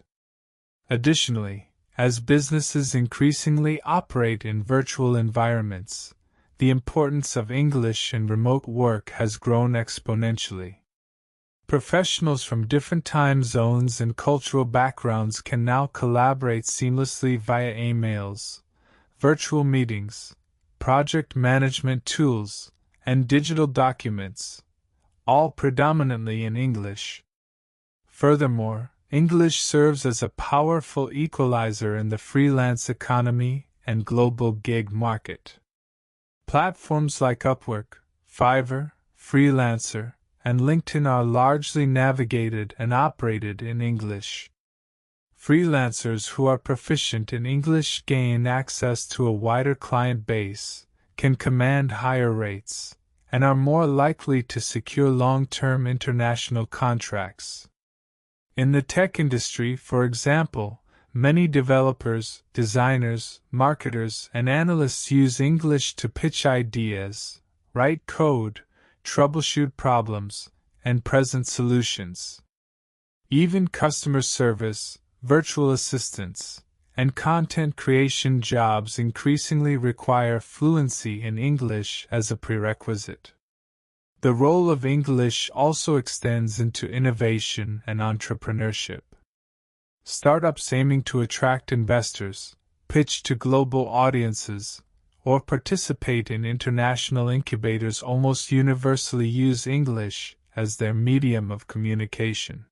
Speaker 1: Additionally, as businesses increasingly operate in virtual environments, the importance of English in remote work has grown exponentially. Professionals from different time zones and cultural backgrounds can now collaborate seamlessly via emails, virtual meetings, project management tools, and digital documents, all predominantly in English. Furthermore, English serves as a powerful equalizer in the freelance economy and global gig market. Platforms like Upwork, Fiverr, Freelancer, and LinkedIn are largely navigated and operated in English. Freelancers who are proficient in English gain access to a wider client base, can command higher rates, and are more likely to secure long-term international contracts. In the tech industry, for example, many developers, designers, marketers, and analysts use English to pitch ideas, write code, troubleshoot problems, and present solutions. Even customer service, virtual assistants, and content creation jobs increasingly require fluency in English as a prerequisite. The role of English also extends into innovation and entrepreneurship. Startups aiming to attract investors, pitch to global audiences, or participate in international incubators almost universally use English as their medium of communication.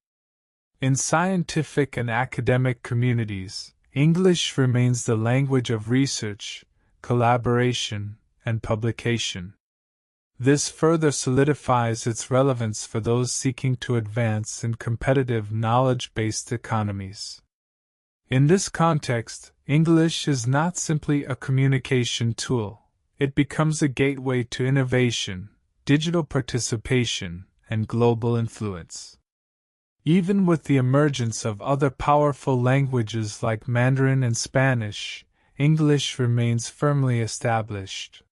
Speaker 1: In scientific and academic communities, English remains the language of research, collaboration, and publication. This further solidifies its relevance for those seeking to advance in competitive knowledge-based economies. In this context, English is not simply a communication tool. It becomes a gateway to innovation, digital participation, and global influence. Even with the emergence of other powerful languages like Mandarin and Spanish, English remains firmly established.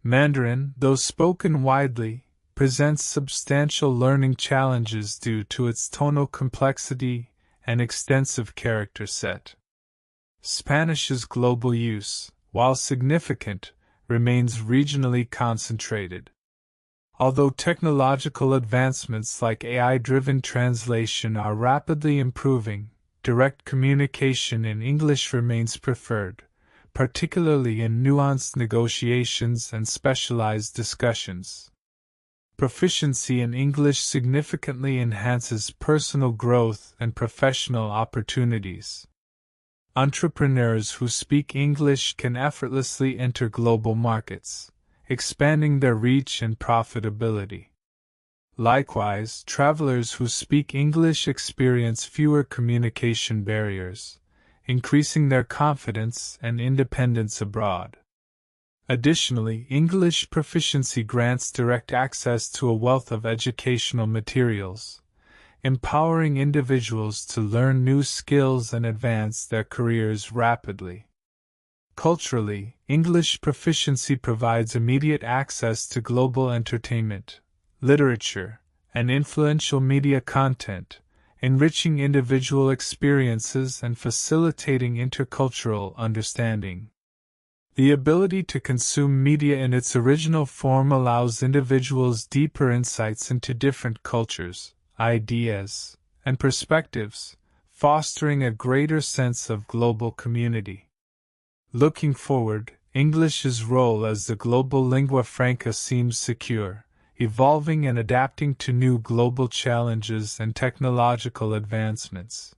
Speaker 1: Mandarin, though spoken widely, presents substantial learning challenges due to its tonal complexity and extensive character set. Spanish's global use, while significant, remains regionally concentrated. Although technological advancements like AI-driven translation are rapidly improving, direct communication in English remains preferred, particularly in nuanced negotiations and specialized discussions. Proficiency in English significantly enhances personal growth and professional opportunities. Entrepreneurs who speak English can effortlessly enter global markets, expanding their reach and profitability. Likewise, travelers who speak English experience fewer communication barriers, increasing their confidence and independence abroad. Additionally, English proficiency grants direct access to a wealth of educational materials, empowering individuals to learn new skills and advance their careers rapidly. Culturally, English proficiency provides immediate access to global entertainment, literature, and influential media content, enriching individual experiences and facilitating intercultural understanding. The ability to consume media in its original form allows individuals deeper insights into different cultures, ideas, and perspectives, fostering a greater sense of global community. Looking forward, English's role as the global lingua franca seems secure, evolving and adapting to new global challenges and technological advancements.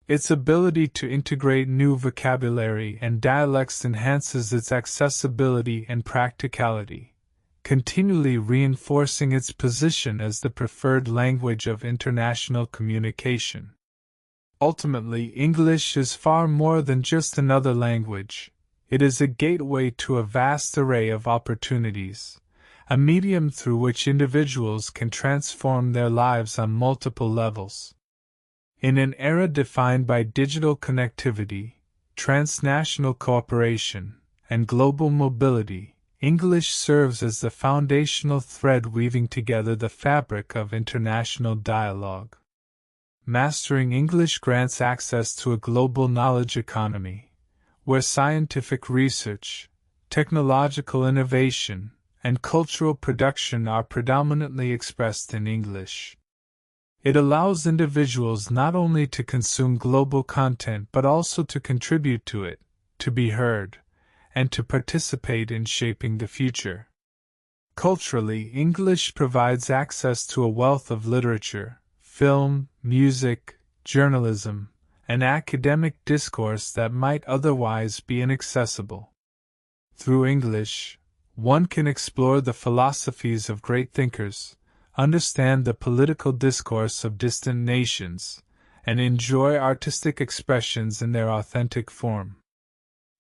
Speaker 1: Its ability to integrate new vocabulary and dialects enhances its accessibility and practicality, continually reinforcing its position as the preferred language of international communication. Ultimately, English is far more than just another language. It is a gateway to a vast array of opportunities, a medium through which individuals can transform their lives on multiple levels. In an era defined by digital connectivity, transnational cooperation, and global mobility, English serves as the foundational thread weaving together the fabric of international dialogue. Mastering English grants access to a global knowledge economy, where scientific research, technological innovation, and cultural production are predominantly expressed in English. It allows individuals not only to consume global content but also to contribute to it, to be heard, and to participate in shaping the future. Culturally, English provides access to a wealth of literature, film, music, journalism, and academic discourse that might otherwise be inaccessible. Through English, one can explore the philosophies of great thinkers, understand the political discourse of distant nations, and enjoy artistic expressions in their authentic form.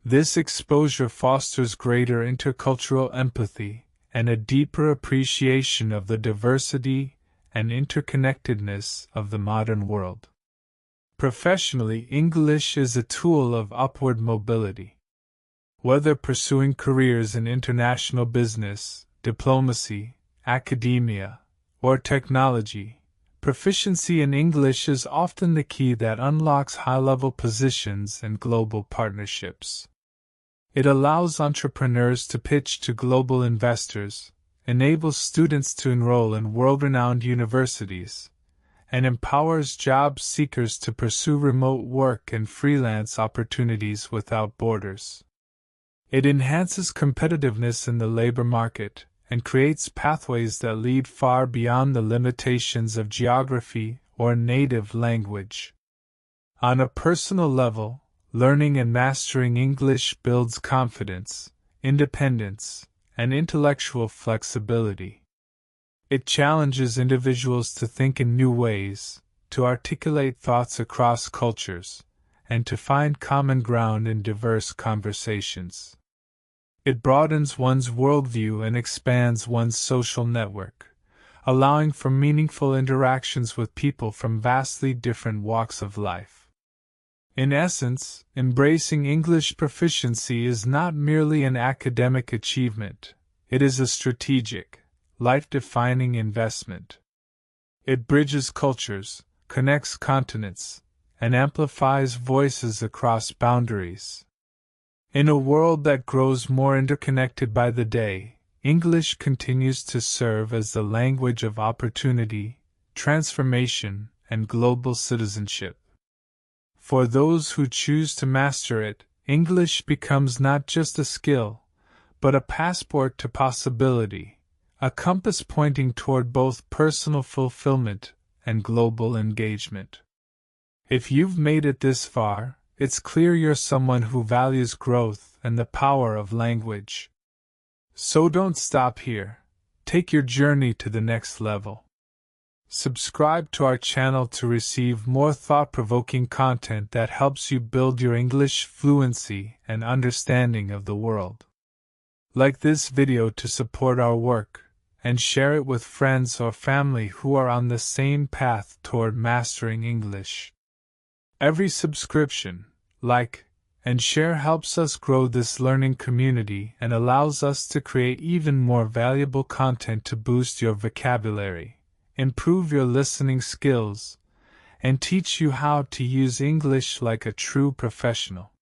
Speaker 1: This exposure fosters greater intercultural empathy and a deeper appreciation of the diversity and interconnectedness of the modern world. Professionally, English is a tool of upward mobility. Whether pursuing careers in international business, diplomacy, academia, or technology, proficiency in English is often the key that unlocks high-level positions and global partnerships. It allows entrepreneurs to pitch to global investors, enables students to enroll in world-renowned universities, and empowers job seekers to pursue remote work and freelance opportunities without borders. It enhances competitiveness in the labor market and creates pathways that lead far beyond the limitations of geography or native language. On a personal level, learning and mastering English builds confidence, independence, and intellectual flexibility. It challenges individuals to think in new ways, to articulate thoughts across cultures, and to find common ground in diverse conversations. It broadens one's worldview and expands one's social network, allowing for meaningful interactions with people from vastly different walks of life. In essence, embracing English proficiency is not merely an academic achievement, it is a strategic, life-defining investment. It bridges cultures, connects continents, and amplifies voices across boundaries. In a world that grows more interconnected by the day, English continues to serve as the language of opportunity, transformation, and global citizenship. For those who choose to master it, English becomes not just a skill, but a passport to possibility, a compass pointing toward both personal fulfillment and global engagement. If you've made it this far, it's clear you're someone who values growth and the power of language. So don't stop here. Take your journey to the next level. Subscribe to our channel to receive more thought-provoking content that helps you build your English fluency and understanding of the world. Like this video to support our work, and share it with friends or family who are on the same path toward mastering English. Every subscription, like, and share helps us grow this learning community and allows us to create even more valuable content to boost your vocabulary, improve your listening skills, and teach you how to use English like a true professional.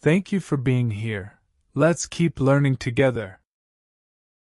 Speaker 1: Thank you for being here. Let's keep learning together.